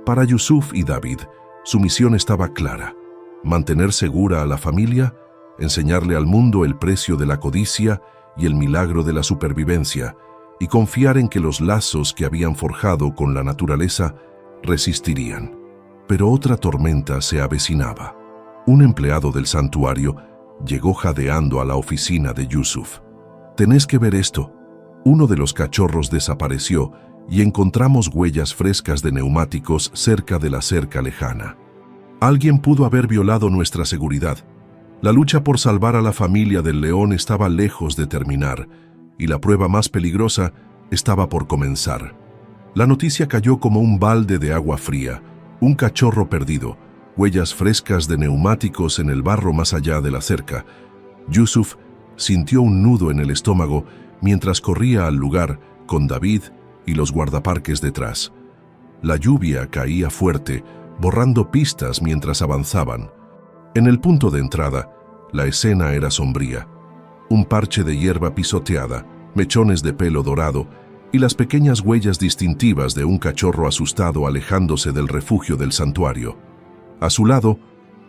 Para Yusuf y David, su misión estaba clara: mantener segura a la familia, enseñarle al mundo el precio de la codicia y el milagro de la supervivencia, y confiar en que los lazos que habían forjado con la naturaleza resistirían. Pero otra tormenta se avecinaba. Un empleado del santuario llegó jadeando a la oficina de Yusuf. «Tenés que ver esto. Uno de los cachorros desapareció y encontramos huellas frescas de neumáticos cerca de la cerca lejana. Alguien pudo haber violado nuestra seguridad. La lucha por salvar a la familia del león estaba lejos de terminar, y la prueba más peligrosa estaba por comenzar». La noticia cayó como un balde de agua fría. Un cachorro perdido, huellas frescas de neumáticos en el barro más allá de la cerca. Yusuf sintió un nudo en el estómago mientras corría al lugar con David y los guardaparques detrás. La lluvia caía fuerte, borrando pistas mientras avanzaban. En el punto de entrada, la escena era sombría. Un parche de hierba pisoteada, mechones de pelo dorado y las pequeñas huellas distintivas de un cachorro asustado alejándose del refugio del santuario. A su lado,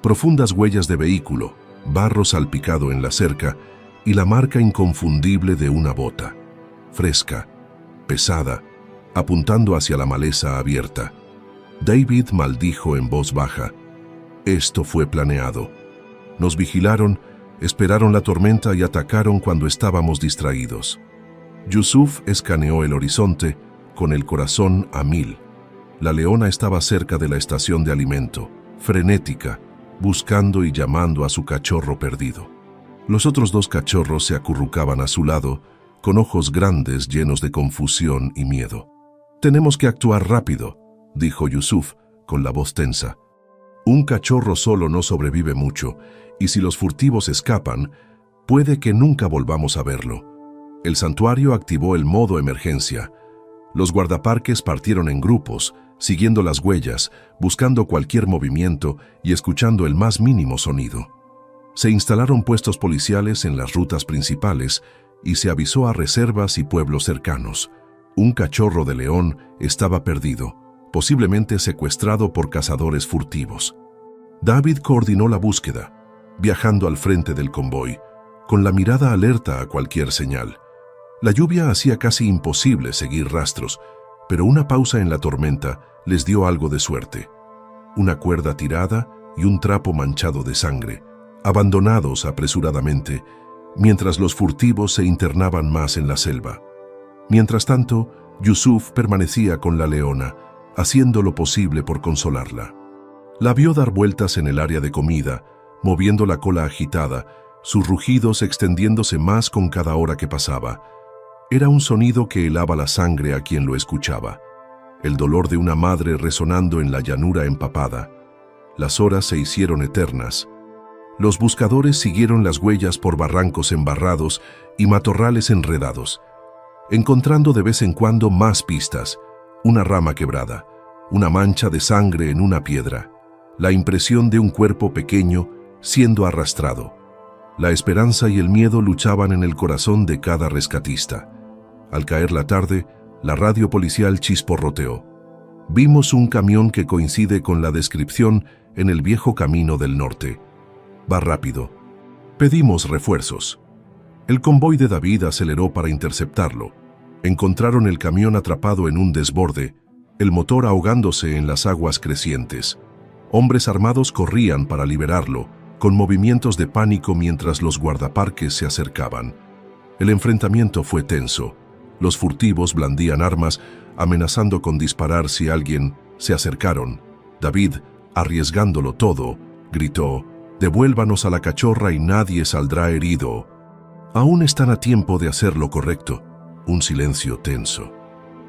profundas huellas de vehículo, barro salpicado en la cerca y la marca inconfundible de una bota, fresca, pesada, apuntando hacia la maleza abierta. David maldijo en voz baja. Esto fue planeado. Nos vigilaron, esperaron la tormenta y atacaron cuando estábamos distraídos. Yusuf escaneó el horizonte con el corazón a mil. La leona estaba cerca de la estación de alimento, frenética, buscando y llamando a su cachorro perdido. Los otros dos cachorros se acurrucaban a su lado, con ojos grandes llenos de confusión y miedo. «Tenemos que actuar rápido», dijo Yusuf, con la voz tensa. «Un cachorro solo no sobrevive mucho, y si los furtivos escapan, puede que nunca volvamos a verlo». El santuario activó el modo emergencia. Los guardaparques partieron en grupos, siguiendo las huellas, buscando cualquier movimiento y escuchando el más mínimo sonido. Se instalaron puestos policiales en las rutas principales y se avisó a reservas y pueblos cercanos. Un cachorro de león estaba perdido, posiblemente secuestrado por cazadores furtivos. David coordinó la búsqueda, viajando al frente del convoy, con la mirada alerta a cualquier señal. La lluvia hacía casi imposible seguir rastros, pero una pausa en la tormenta les dio algo de suerte. Una cuerda tirada y un trapo manchado de sangre, abandonados apresuradamente, mientras los furtivos se internaban más en la selva. Mientras tanto, Yusuf permanecía con la leona, haciendo lo posible por consolarla. La vio dar vueltas en el área de comida, moviendo la cola agitada, sus rugidos extendiéndose más con cada hora que pasaba. Era un sonido que helaba la sangre a quien lo escuchaba. El dolor de una madre resonando en la llanura empapada. Las horas se hicieron eternas. Los buscadores siguieron las huellas por barrancos embarrados y matorrales enredados, encontrando de vez en cuando más pistas, una rama quebrada, una mancha de sangre en una piedra, la impresión de un cuerpo pequeño siendo arrastrado. La esperanza y el miedo luchaban en el corazón de cada rescatista. Al caer la tarde, la radio policial chisporroteó. Vimos un camión que coincide con la descripción en el viejo camino del norte. Va rápido. Pedimos refuerzos. El convoy de David aceleró para interceptarlo. Encontraron el camión atrapado en un desborde, el motor ahogándose en las aguas crecientes. Hombres armados corrían para liberarlo, con movimientos de pánico mientras los guardaparques se acercaban. El enfrentamiento fue tenso. Los furtivos blandían armas, amenazando con disparar si alguien se acercaron. David, arriesgándolo todo, gritó: «Devuélvanos a la cachorra y nadie saldrá herido». Aún están a tiempo de hacer lo correcto. Un silencio tenso.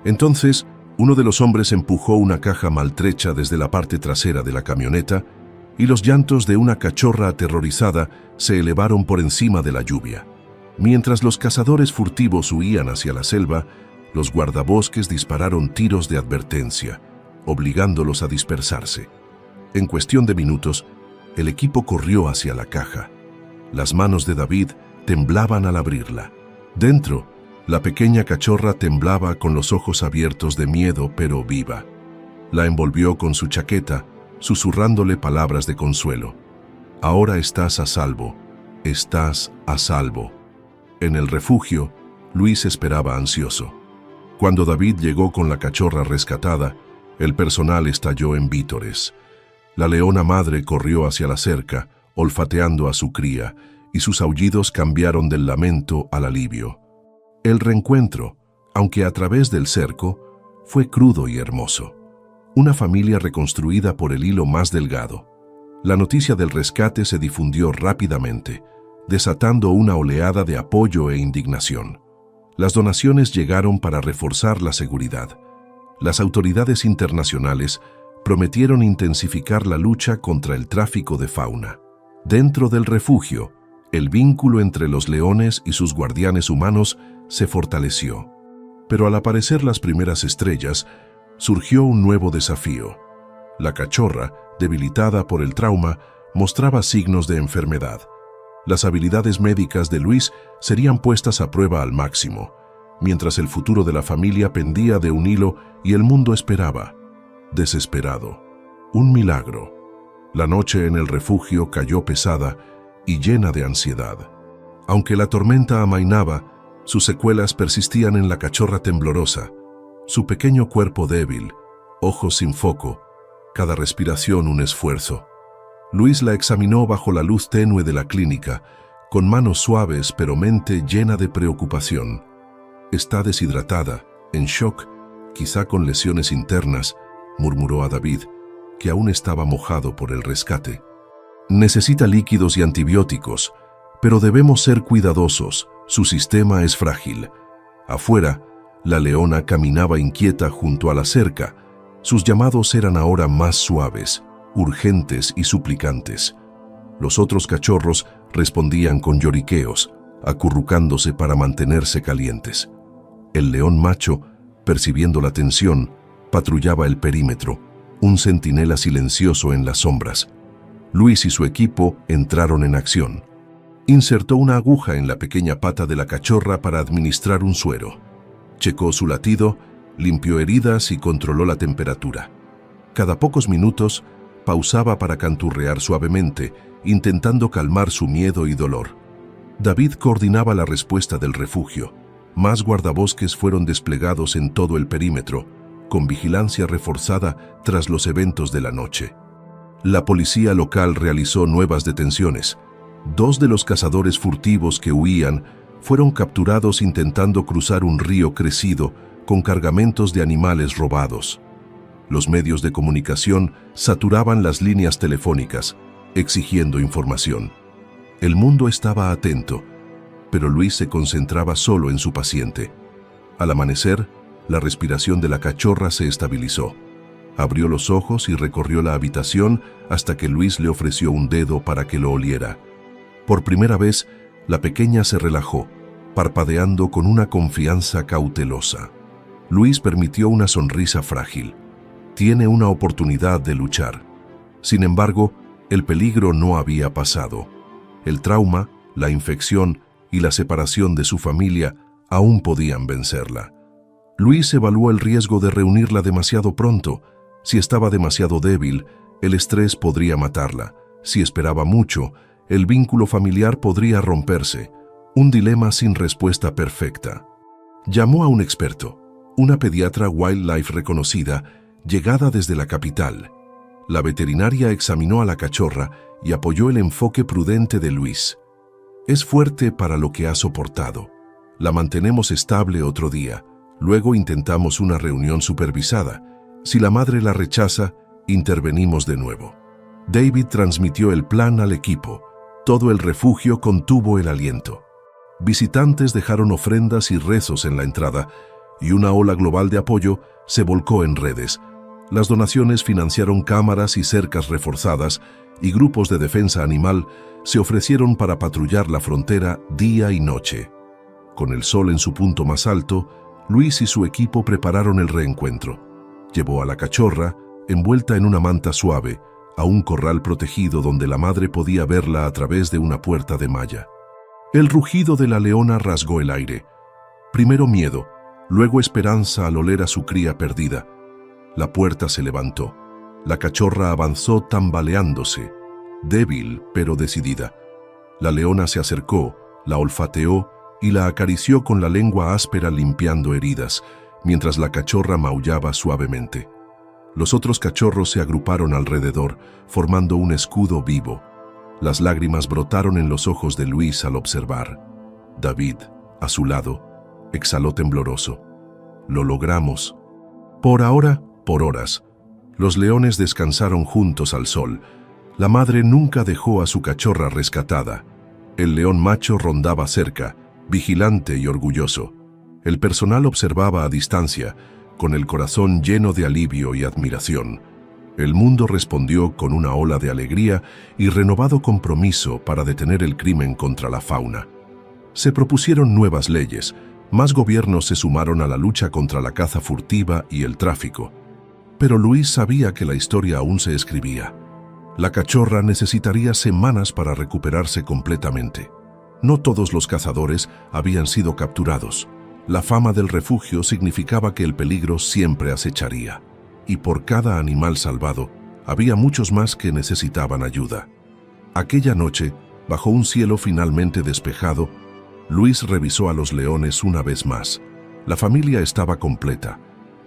Entonces, uno de los hombres empujó una caja maltrecha desde la parte trasera de la camioneta y los llantos de una cachorra aterrorizada se elevaron por encima de la lluvia. Mientras los cazadores furtivos huían hacia la selva, los guardabosques dispararon tiros de advertencia, obligándolos a dispersarse. En cuestión de minutos, el equipo corrió hacia la caja. Las manos de David temblaban al abrirla. Dentro, la pequeña cachorra temblaba con los ojos abiertos de miedo, pero viva. La envolvió con su chaqueta, susurrándole palabras de consuelo. «Ahora estás a salvo, estás a salvo». En el refugio, Luis esperaba ansioso. Cuando David llegó con la cachorra rescatada, el personal estalló en vítores. La leona madre corrió hacia la cerca, olfateando a su cría, y sus aullidos cambiaron del lamento al alivio. El reencuentro, aunque a través del cerco, fue crudo y hermoso. Una familia reconstruida por el hilo más delgado. La noticia del rescate se difundió rápidamente, desatando una oleada de apoyo e indignación. Las donaciones llegaron para reforzar la seguridad. Las autoridades internacionales prometieron intensificar la lucha contra el tráfico de fauna. Dentro del refugio, el vínculo entre los leones y sus guardianes humanos se fortaleció. Pero al aparecer las primeras estrellas, surgió un nuevo desafío. La cachorra, debilitada por el trauma, mostraba signos de enfermedad. Las habilidades médicas de Luis serían puestas a prueba al máximo, mientras el futuro de la familia pendía de un hilo y el mundo esperaba, desesperado, un milagro. La noche en el refugio cayó pesada y llena de ansiedad. Aunque la tormenta amainaba, sus secuelas persistían en la cachorra temblorosa, su pequeño cuerpo débil, ojos sin foco, cada respiración un esfuerzo. Luis la examinó bajo la luz tenue de la clínica, con manos suaves pero mente llena de preocupación. Está deshidratada, en shock, quizá con lesiones internas, murmuró a David, que aún estaba mojado por el rescate. Necesita líquidos y antibióticos, pero debemos ser cuidadosos, su sistema es frágil. Afuera, la leona caminaba inquieta junto a la cerca. Sus llamados eran ahora más suaves, urgentes y suplicantes. Los otros cachorros respondían con lloriqueos, acurrucándose para mantenerse calientes. El león macho, percibiendo la tensión, patrullaba el perímetro, un centinela silencioso en las sombras. Luis y su equipo entraron en acción. Insertó una aguja en la pequeña pata de la cachorra para administrar un suero. Checó su latido, limpió heridas y controló la temperatura. Cada pocos minutos, pausaba para canturrear suavemente, intentando calmar su miedo y dolor. David coordinaba la respuesta del refugio. Más guardabosques fueron desplegados en todo el perímetro, con vigilancia reforzada tras los eventos de la noche. La policía local realizó nuevas detenciones. 2 de los cazadores furtivos que huían fueron capturados intentando cruzar un río crecido con cargamentos de animales robados. Los medios de comunicación saturaban las líneas telefónicas, exigiendo información. El mundo estaba atento, pero Luis se concentraba solo en su paciente. Al amanecer, la respiración de la cachorra se estabilizó. Abrió los ojos y recorrió la habitación hasta que Luis le ofreció un dedo para que lo oliera. Por primera vez, la pequeña se relajó, parpadeando con una confianza cautelosa. Luis permitió una sonrisa frágil. Tiene una oportunidad de luchar. Sin embargo, el peligro no había pasado. El trauma, la infección y la separación de su familia aún podían vencerla. Luis evaluó el riesgo de reunirla demasiado pronto. Si estaba demasiado débil, el estrés podría matarla. Si esperaba mucho, el vínculo familiar podría romperse. Un dilema sin respuesta perfecta. Llamó a un experto, una pediatra wildlife reconocida, llegada desde la capital. La veterinaria examinó a la cachorra y apoyó el enfoque prudente de Luis. Es fuerte para lo que ha soportado. La mantenemos estable otro día. Luego intentamos una reunión supervisada. Si la madre la rechaza, intervenimos de nuevo. David transmitió el plan al equipo. Todo el refugio contuvo el aliento. Visitantes dejaron ofrendas y rezos en la entrada, y una ola global de apoyo se volcó en redes. Las donaciones financiaron cámaras y cercas reforzadas, y grupos de defensa animal se ofrecieron para patrullar la frontera día y noche. Con el sol en su punto más alto, Luis y su equipo prepararon el reencuentro. Llevó a la cachorra, envuelta en una manta suave, a un corral protegido donde la madre podía verla a través de una puerta de malla. El rugido de la leona rasgó el aire. Primero miedo, luego esperanza al oler a su cría perdida. La puerta se levantó. La cachorra avanzó tambaleándose, débil pero decidida. La leona se acercó, la olfateó y la acarició con la lengua áspera limpiando heridas, mientras la cachorra maullaba suavemente. Los otros cachorros se agruparon alrededor, formando un escudo vivo. Las lágrimas brotaron en los ojos de Luis al observar. David, a su lado, exhaló tembloroso. Lo logramos. Por ahora, por horas. Los leones descansaron juntos al sol. La madre nunca dejó a su cachorra rescatada. El león macho rondaba cerca, vigilante y orgulloso. El personal observaba a distancia, con el corazón lleno de alivio y admiración. El mundo respondió con una ola de alegría y renovado compromiso para detener el crimen contra la fauna. Se propusieron nuevas leyes, más gobiernos se sumaron a la lucha contra la caza furtiva y el tráfico. Pero Luis sabía que la historia aún se escribía. La cachorra necesitaría semanas para recuperarse completamente. No todos los cazadores habían sido capturados. La fama del refugio significaba que el peligro siempre acecharía. Y por cada animal salvado, había muchos más que necesitaban ayuda. Aquella noche, bajo un cielo finalmente despejado, Luis revisó a los leones una vez más. La familia estaba completa,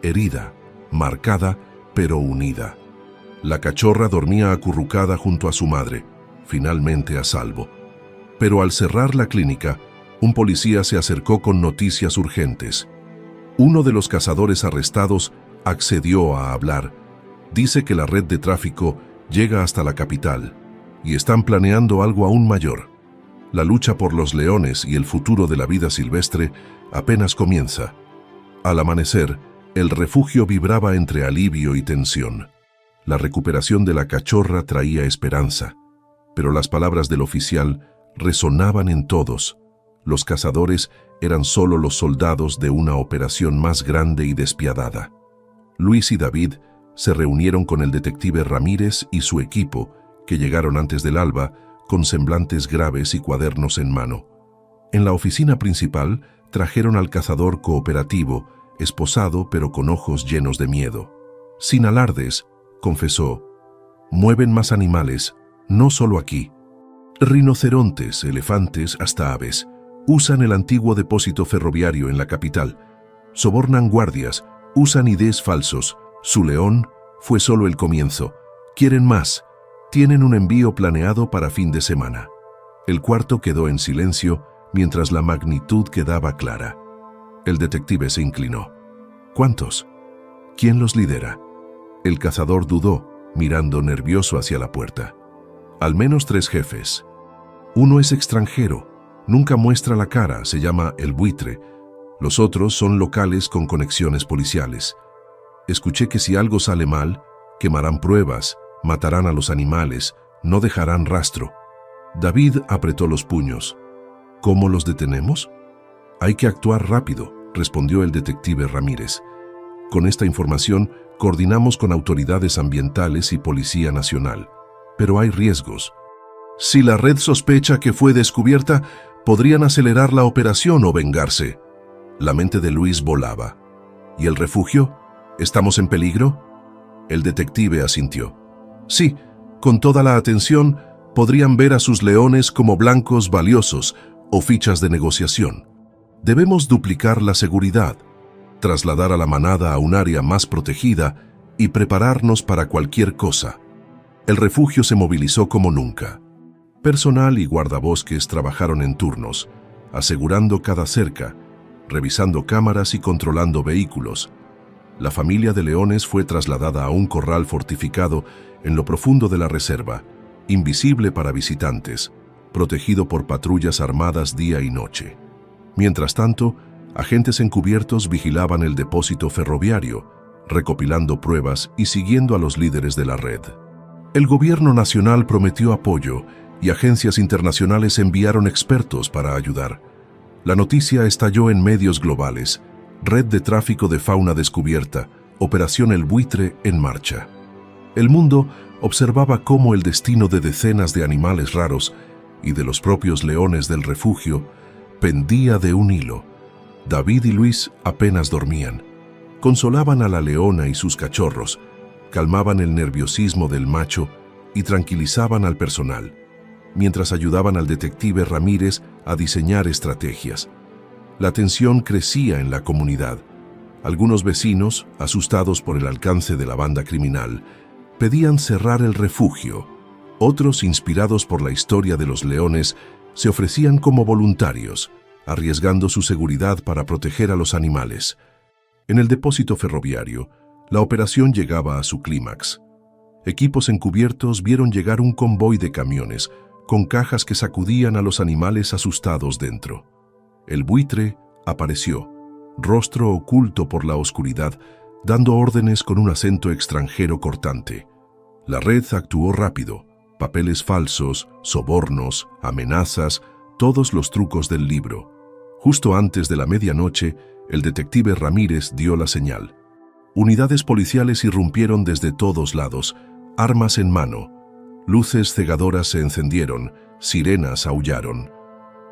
herida, marcada, pero unida. La cachorra dormía acurrucada junto a su madre, finalmente a salvo. Pero al cerrar la clínica, un policía se acercó con noticias urgentes. Uno de los cazadores arrestados accedió a hablar. Dice que la red de tráfico llega hasta la capital y están planeando algo aún mayor. La lucha por los leones y el futuro de la vida silvestre apenas comienza. Al amanecer, el refugio vibraba entre alivio y tensión. La recuperación de la cachorra traía esperanza, pero las palabras del oficial resonaban en todos. Los cazadores eran solo los soldados de una operación más grande y despiadada. Luis y David se reunieron con el detective Ramírez y su equipo, que llegaron antes del alba, con semblantes graves y cuadernos en mano. En la oficina principal trajeron al cazador cooperativo, esposado pero con ojos llenos de miedo. Sin alardes, confesó, mueven más animales, no solo aquí. Rinocerontes, elefantes, hasta aves. Usan el antiguo depósito ferroviario en la capital. Sobornan guardias, usan IDs falsos. Su león fue solo el comienzo. Quieren más. Tienen un envío planeado para fin de semana. El cuarto quedó en silencio mientras la magnitud quedaba clara. El detective se inclinó. ¿Cuántos? ¿Quién los lidera? El cazador dudó, mirando nervioso hacia la puerta. Al menos 3 jefes. Uno es extranjero, nunca muestra la cara, se llama el buitre. Los otros son locales con conexiones policiales. Escuché que si algo sale mal, quemarán pruebas, matarán a los animales, no dejarán rastro. David apretó los puños. ¿Cómo los detenemos? Hay que actuar rápido, respondió el detective Ramírez. Con esta información, coordinamos con autoridades ambientales y Policía Nacional. Pero hay riesgos. Si la red sospecha que fue descubierta, podrían acelerar la operación o vengarse. La mente de Luis volaba. ¿Y el refugio? ¿Estamos en peligro? El detective asintió. Sí, con toda la atención, podrían ver a sus leones como blancos valiosos o fichas de negociación. Debemos duplicar la seguridad, trasladar a la manada a un área más protegida y prepararnos para cualquier cosa. El refugio se movilizó como nunca. Personal y guardabosques trabajaron en turnos, asegurando cada cerca, revisando cámaras y controlando vehículos. La familia de leones fue trasladada a un corral fortificado en lo profundo de la reserva, invisible para visitantes, protegido por patrullas armadas día y noche. Mientras tanto, agentes encubiertos vigilaban el depósito ferroviario, recopilando pruebas y siguiendo a los líderes de la red. El gobierno nacional prometió apoyo y agencias internacionales enviaron expertos para ayudar. La noticia estalló en medios globales. Red de tráfico de fauna descubierta, Operación El Buitre en marcha. El mundo observaba cómo el destino de decenas de animales raros y de los propios leones del refugio pendía de un hilo. David y Luis apenas dormían. Consolaban a la leona y sus cachorros, calmaban el nerviosismo del macho y tranquilizaban al personal, mientras ayudaban al detective Ramírez a diseñar estrategias. La tensión crecía en la comunidad. Algunos vecinos, asustados por el alcance de la banda criminal, pedían cerrar el refugio. Otros, inspirados por la historia de los leones, se ofrecían como voluntarios, arriesgando su seguridad para proteger a los animales. En el depósito ferroviario, la operación llegaba a su clímax. Equipos encubiertos vieron llegar un convoy de camiones, con cajas que sacudían a los animales asustados dentro. El buitre apareció, rostro oculto por la oscuridad, dando órdenes con un acento extranjero cortante. La red actuó rápido. Papeles falsos, sobornos, amenazas, todos los trucos del libro. Justo antes de la medianoche, el detective Ramírez dio la señal. Unidades policiales irrumpieron desde todos lados, armas en mano. Luces cegadoras se encendieron, sirenas aullaron.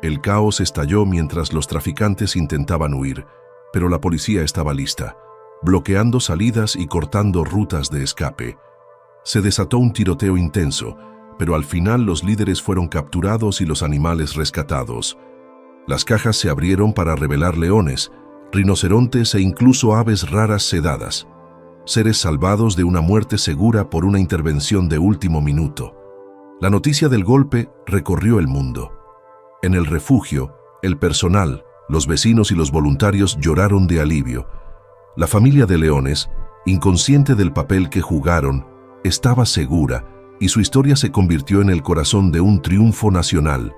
El caos estalló mientras los traficantes intentaban huir, pero la policía estaba lista, bloqueando salidas y cortando rutas de escape. Se desató un tiroteo intenso, pero al final los líderes fueron capturados y los animales rescatados. Las cajas se abrieron para revelar leones, rinocerontes e incluso aves raras sedadas, seres salvados de una muerte segura por una intervención de último minuto. La noticia del golpe recorrió el mundo. En el refugio, el personal, los vecinos y los voluntarios lloraron de alivio. La familia de leones, inconsciente del papel que jugaron, estaba segura y su historia se convirtió en el corazón de un triunfo nacional.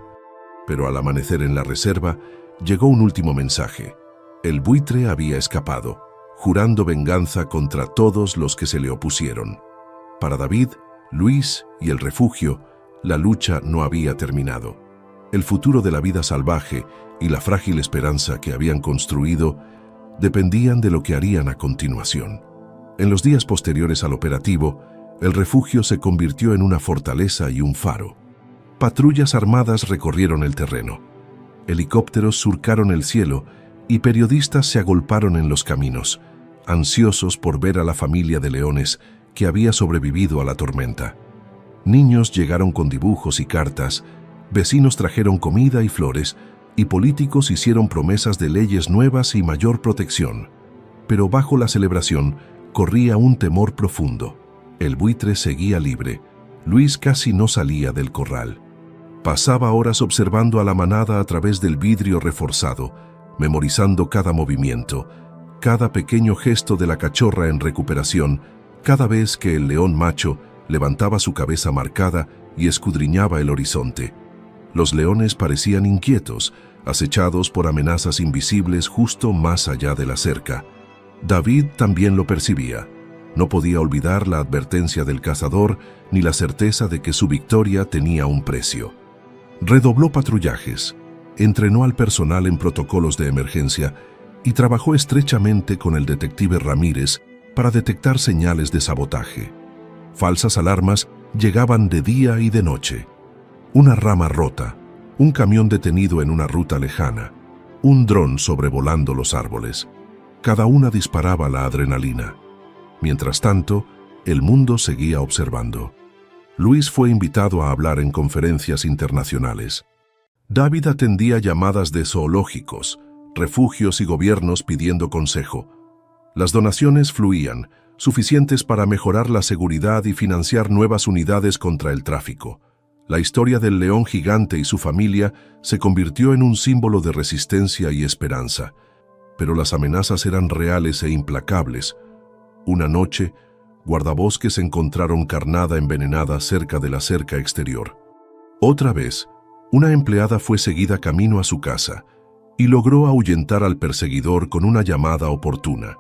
Pero al amanecer en la reserva, llegó un último mensaje. El buitre había escapado, jurando venganza contra todos los que se le opusieron. Para David, Luis y el refugio, la lucha no había terminado. El futuro de la vida salvaje y la frágil esperanza que habían construido dependían de lo que harían a continuación. En los días posteriores al operativo, el refugio se convirtió en una fortaleza y un faro. Patrullas armadas recorrieron el terreno. Helicópteros surcaron el cielo y periodistas se agolparon en los caminos, ansiosos por ver a la familia de leones que había sobrevivido a la tormenta. Niños llegaron con dibujos y cartas, vecinos trajeron comida y flores, y políticos hicieron promesas de leyes nuevas y mayor protección. Pero bajo la celebración corría un temor profundo. El buitre seguía libre. Luis casi no salía del corral. Pasaba horas observando a la manada a través del vidrio reforzado, memorizando cada movimiento, cada pequeño gesto de la cachorra en recuperación, cada vez que el león macho levantaba su cabeza marcada y escudriñaba el horizonte. Los leones parecían inquietos, acechados por amenazas invisibles justo más allá de la cerca. David también lo percibía. No podía olvidar la advertencia del cazador ni la certeza de que su victoria tenía un precio. Redobló patrullajes, entrenó al personal en protocolos de emergencia y trabajó estrechamente con el detective Ramírez para detectar señales de sabotaje. Falsas alarmas llegaban de día y de noche. Una rama rota, un camión detenido en una ruta lejana, un dron sobrevolando los árboles. Cada una disparaba la adrenalina. Mientras tanto, el mundo seguía observando. Luis fue invitado a hablar en conferencias internacionales. David atendía llamadas de zoológicos, refugios y gobiernos pidiendo consejo. Las donaciones fluían, suficientes para mejorar la seguridad y financiar nuevas unidades contra el tráfico. La historia del león gigante y su familia se convirtió en un símbolo de resistencia y esperanza. Pero las amenazas eran reales e implacables. Una noche, guardabosques encontraron carnada envenenada cerca de la cerca exterior. Otra vez, una empleada fue seguida camino a su casa y logró ahuyentar al perseguidor con una llamada oportuna.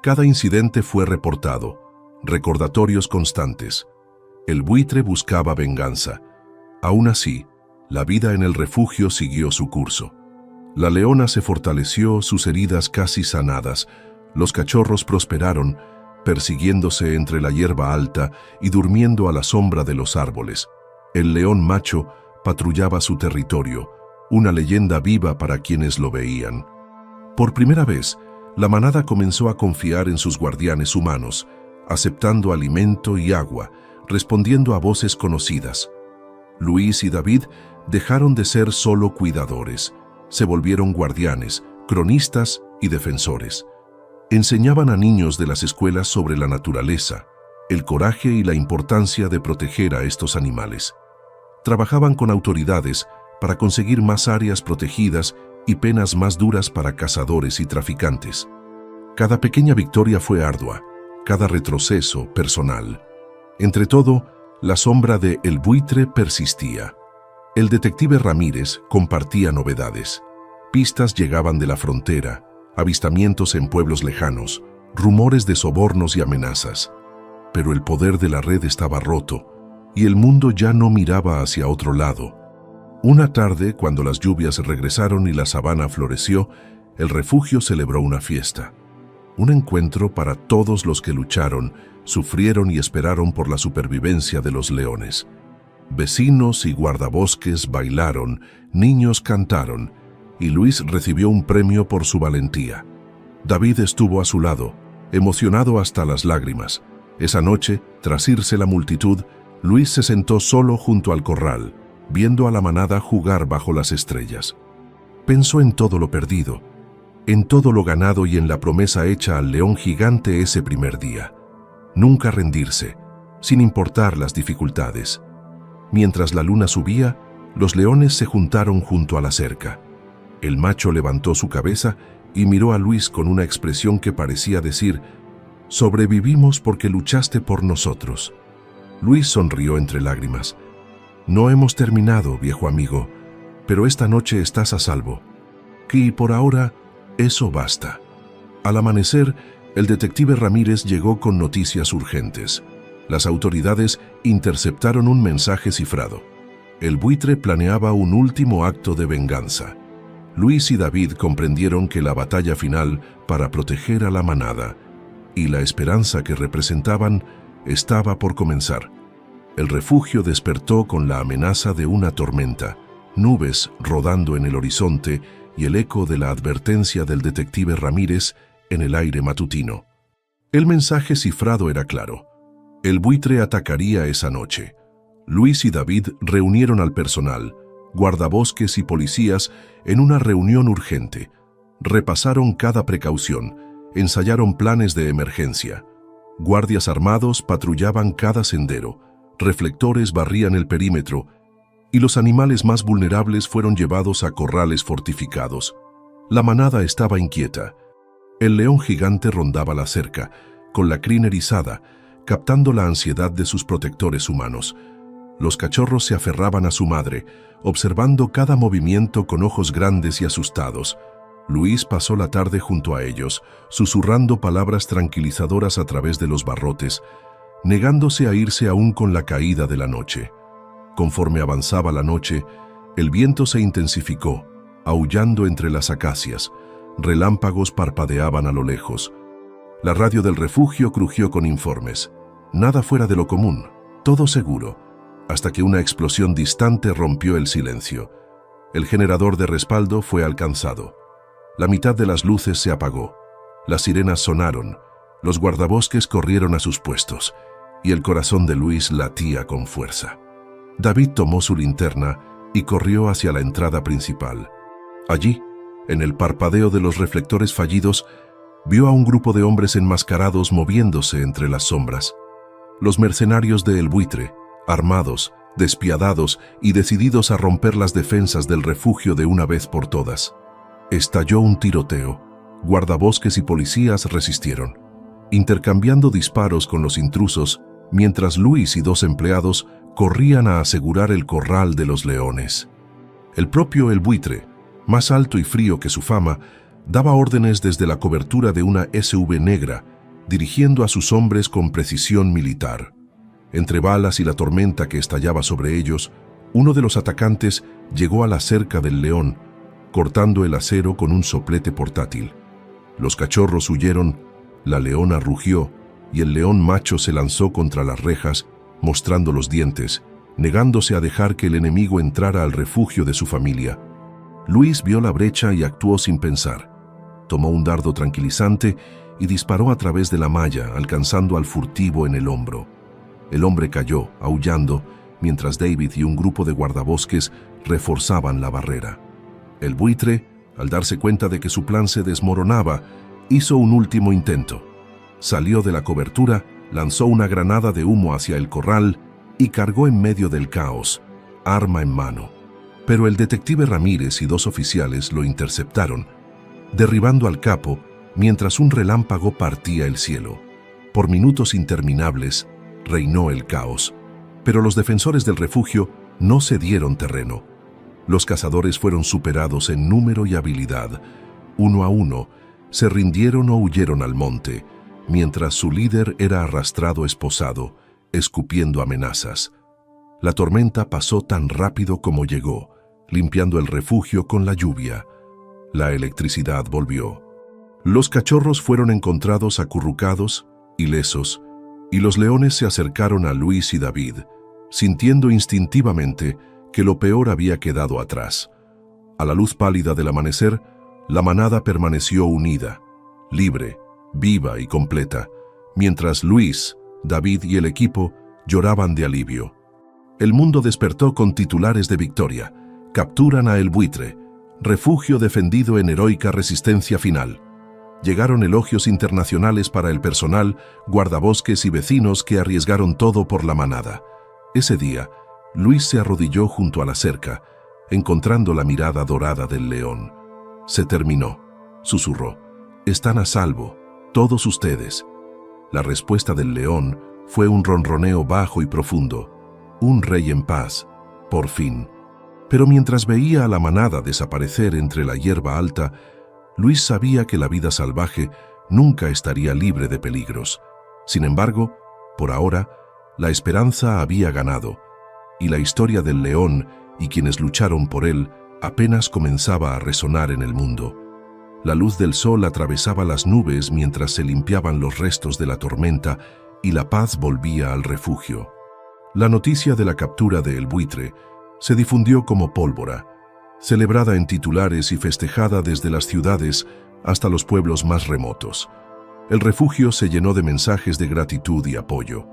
Cada incidente fue reportado, recordatorios constantes. El buitre buscaba venganza. Aún así, la vida en el refugio siguió su curso. La leona se fortaleció, sus heridas casi sanadas. Los cachorros prosperaron, persiguiéndose entre la hierba alta y durmiendo a la sombra de los árboles. El león macho patrullaba su territorio, una leyenda viva para quienes lo veían. Por primera vez, la manada comenzó a confiar en sus guardianes humanos, aceptando alimento y agua, respondiendo a voces conocidas. Luis y David dejaron de ser solo cuidadores, se volvieron guardianes, cronistas y defensores. Enseñaban a niños de las escuelas sobre la naturaleza, el coraje y la importancia de proteger a estos animales. Trabajaban con autoridades para conseguir más áreas protegidas y penas más duras para cazadores y traficantes. Cada pequeña victoria fue ardua, cada retroceso personal. Entre todo, la sombra de El Buitre persistía. El detective Ramírez compartía novedades. Pistas llegaban de la frontera, avistamientos en pueblos lejanos, rumores de sobornos y amenazas. Pero el poder de la red estaba roto, y el mundo ya no miraba hacia otro lado. Una tarde, cuando las lluvias regresaron y la sabana floreció, el refugio celebró una fiesta. Un encuentro para todos los que lucharon, sufrieron y esperaron por la supervivencia de los leones. Vecinos y guardabosques bailaron, niños cantaron, y Luis recibió un premio por su valentía. David estuvo a su lado, emocionado hasta las lágrimas. Esa noche, tras irse la multitud, Luis se sentó solo junto al corral, viendo a la manada jugar bajo las estrellas. Pensó en todo lo perdido, en todo lo ganado y en la promesa hecha al león gigante ese primer día. Nunca rendirse, sin importar las dificultades. Mientras la luna subía, los leones se juntaron junto a la cerca. El macho levantó su cabeza y miró a Luis con una expresión que parecía decir: «Sobrevivimos porque luchaste por nosotros». Luis sonrió entre lágrimas. «No hemos terminado, viejo amigo, pero esta noche estás a salvo. Y por ahora, eso basta». Al amanecer, el detective Ramírez llegó con noticias urgentes. Las autoridades interceptaron un mensaje cifrado. El buitre planeaba un último acto de venganza. Luis y David comprendieron que la batalla final para proteger a la manada y la esperanza que representaban estaba por comenzar. El refugio despertó con la amenaza de una tormenta, nubes rodando en el horizonte y el eco de la advertencia del detective Ramírez en el aire matutino. El mensaje cifrado era claro. El buitre atacaría esa noche. Luis y David reunieron al personal, guardabosques y policías en una reunión urgente. Repasaron cada precaución, ensayaron planes de emergencia. Guardias armados patrullaban cada sendero, reflectores barrían el perímetro y los animales más vulnerables fueron llevados a corrales fortificados. La manada estaba inquieta. El león gigante rondaba la cerca, con la crin erizada, captando la ansiedad de sus protectores humanos. Los cachorros se aferraban a su madre, observando cada movimiento con ojos grandes y asustados. Luis pasó la tarde junto a ellos, susurrando palabras tranquilizadoras a través de los barrotes, negándose a irse aún con la caída de la noche. Conforme avanzaba la noche, el viento se intensificó, aullando entre las acacias. Relámpagos parpadeaban a lo lejos. La radio del refugio crujió con informes. Nada fuera de lo común, todo seguro, hasta que una explosión distante rompió el silencio. El generador de respaldo fue alcanzado. La mitad de las luces se apagó. Las sirenas sonaron, los guardabosques corrieron a sus puestos, y el corazón de Luis latía con fuerza. David tomó su linterna y corrió hacia la entrada principal. Allí, en el parpadeo de los reflectores fallidos, vio a un grupo de hombres enmascarados moviéndose entre las sombras. Los mercenarios de El Buitre, armados, despiadados y decididos a romper las defensas del refugio de una vez por todas. Estalló un tiroteo. Guardabosques y policías resistieron, intercambiando disparos con los intrusos, mientras Luis y 2 empleados corrían a asegurar el corral de los leones. El propio El Buitre, más alto y frío que su fama, daba órdenes desde la cobertura de una SUV negra, dirigiendo a sus hombres con precisión militar. Entre balas y la tormenta que estallaba sobre ellos, uno de los atacantes llegó a la cerca del león, cortando el acero con un soplete portátil. Los cachorros huyeron, la leona rugió y el león macho se lanzó contra las rejas, mostrando los dientes, negándose a dejar que el enemigo entrara al refugio de su familia. Luis vio la brecha y actuó sin pensar. Tomó un dardo tranquilizante y disparó a través de la malla, alcanzando al furtivo en el hombro. El hombre cayó, aullando, mientras David y un grupo de guardabosques reforzaban la barrera. El Buitre, al darse cuenta de que su plan se desmoronaba, hizo un último intento. Salió de la cobertura, lanzó una granada de humo hacia el corral y cargó en medio del caos, arma en mano. Pero el detective Ramírez y 2 oficiales lo interceptaron, derribando al capo mientras un relámpago partía el cielo. Por minutos interminables reinó el caos, pero los defensores del refugio no cedieron terreno. Los cazadores fueron superados en número y habilidad. Uno a uno, se rindieron o huyeron al monte, mientras su líder era arrastrado esposado, escupiendo amenazas. La tormenta pasó tan rápido como llegó, limpiando el refugio con la lluvia. La electricidad volvió. Los cachorros fueron encontrados acurrucados, ilesos, y los leones se acercaron a Luis y David, sintiendo instintivamente que lo peor había quedado atrás. A la luz pálida del amanecer, la manada permaneció unida, libre, viva y completa, mientras Luis, David y el equipo lloraban de alivio. El mundo despertó con titulares de victoria. Capturan a El Buitre, refugio defendido en heroica resistencia final. Llegaron elogios internacionales para el personal, guardabosques y vecinos que arriesgaron todo por la manada. Ese día, Luis se arrodilló junto a la cerca, encontrando la mirada dorada del león. Se terminó, susurró. Están a salvo, todos ustedes. La respuesta del león fue un ronroneo bajo y profundo. Un rey en paz, por fin. Pero mientras veía a la manada desaparecer entre la hierba alta, Luis sabía que la vida salvaje nunca estaría libre de peligros. Sin embargo, por ahora, la esperanza había ganado, y la historia del león y quienes lucharon por él apenas comenzaba a resonar en el mundo. La luz del sol atravesaba las nubes mientras se limpiaban los restos de la tormenta y la paz volvía al refugio. La noticia de la captura de El Buitre se difundió como pólvora, celebrada en titulares y festejada desde las ciudades hasta los pueblos más remotos. El refugio se llenó de mensajes de gratitud y apoyo,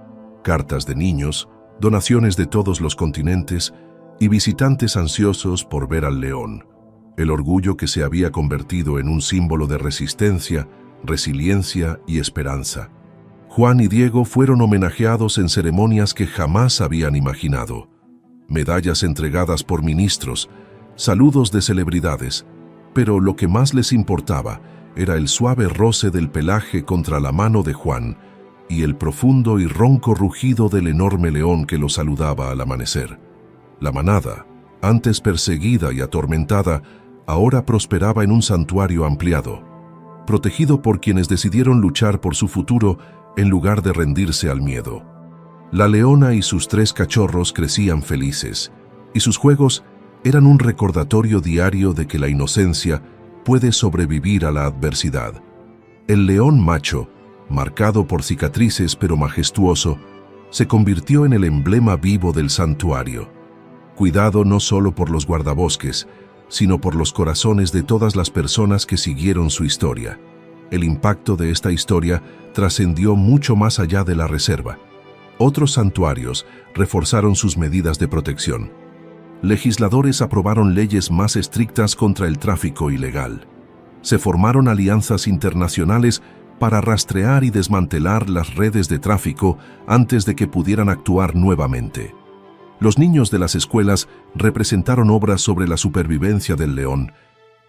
cartas de niños, donaciones de todos los continentes y visitantes ansiosos por ver al león, el orgullo que se había convertido en un símbolo de resistencia, resiliencia y esperanza. Juan y Diego fueron homenajeados en ceremonias que jamás habían imaginado. Medallas entregadas por ministros, saludos de celebridades, pero lo que más les importaba era el suave roce del pelaje contra la mano de Juan, y el profundo y ronco rugido del enorme león que lo saludaba al amanecer. La manada, antes perseguida y atormentada, ahora prosperaba en un santuario ampliado, protegido por quienes decidieron luchar por su futuro en lugar de rendirse al miedo. La leona y sus 3 cachorros crecían felices, y sus juegos eran un recordatorio diario de que la inocencia puede sobrevivir a la adversidad. El león macho, marcado por cicatrices pero majestuoso, se convirtió en el emblema vivo del santuario, cuidado no solo por los guardabosques, sino por los corazones de todas las personas que siguieron su historia. El impacto de esta historia trascendió mucho más allá de la reserva. Otros santuarios reforzaron sus medidas de protección. Legisladores aprobaron leyes más estrictas contra el tráfico ilegal. Se formaron alianzas internacionales para rastrear y desmantelar las redes de tráfico antes de que pudieran actuar nuevamente. Los niños de las escuelas representaron obras sobre la supervivencia del león,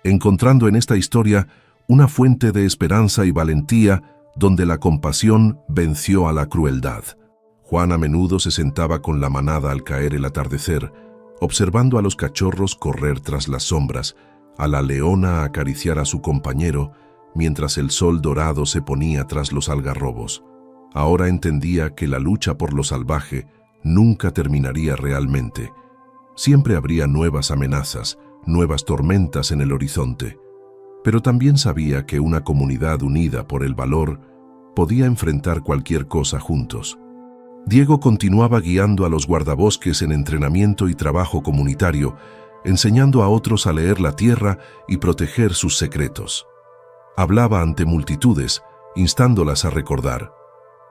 encontrando en esta historia una fuente de esperanza y valentía donde la compasión venció a la crueldad. Juan a menudo se sentaba con la manada al caer el atardecer, observando a los cachorros correr tras las sombras, a la leona acariciar a su compañero, mientras el sol dorado se ponía tras los algarrobos. Ahora entendía que la lucha por lo salvaje nunca terminaría realmente. Siempre habría nuevas amenazas, nuevas tormentas en el horizonte. Pero también sabía que una comunidad unida por el valor podía enfrentar cualquier cosa juntos. Diego continuaba guiando a los guardabosques en entrenamiento y trabajo comunitario, enseñando a otros a leer la tierra y proteger sus secretos. Hablaba ante multitudes, instándolas a recordar: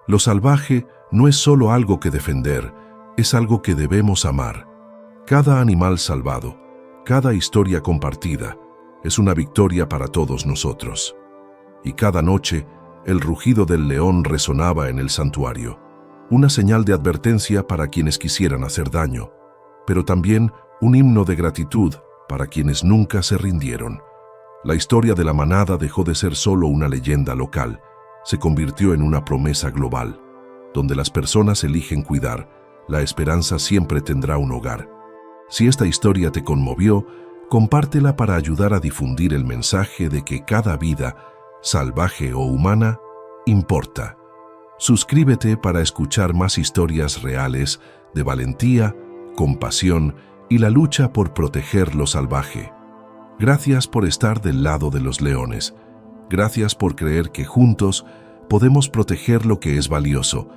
lo salvaje no es solo algo que defender, es algo que debemos amar. Cada animal salvado, cada historia compartida, es una victoria para todos nosotros. Y cada noche, el rugido del león resonaba en el santuario, una señal de advertencia para quienes quisieran hacer daño, pero también un himno de gratitud para quienes nunca se rindieron. La historia de la manada dejó de ser solo una leyenda local, se convirtió en una promesa global. Donde las personas eligen cuidar, la esperanza siempre tendrá un hogar. Si esta historia te conmovió, compártela para ayudar a difundir el mensaje de que cada vida, salvaje o humana, importa. Suscríbete para escuchar más historias reales de valentía, compasión y la lucha por proteger lo salvaje. Gracias por estar del lado de los leones. Gracias por creer que juntos podemos proteger lo que es valioso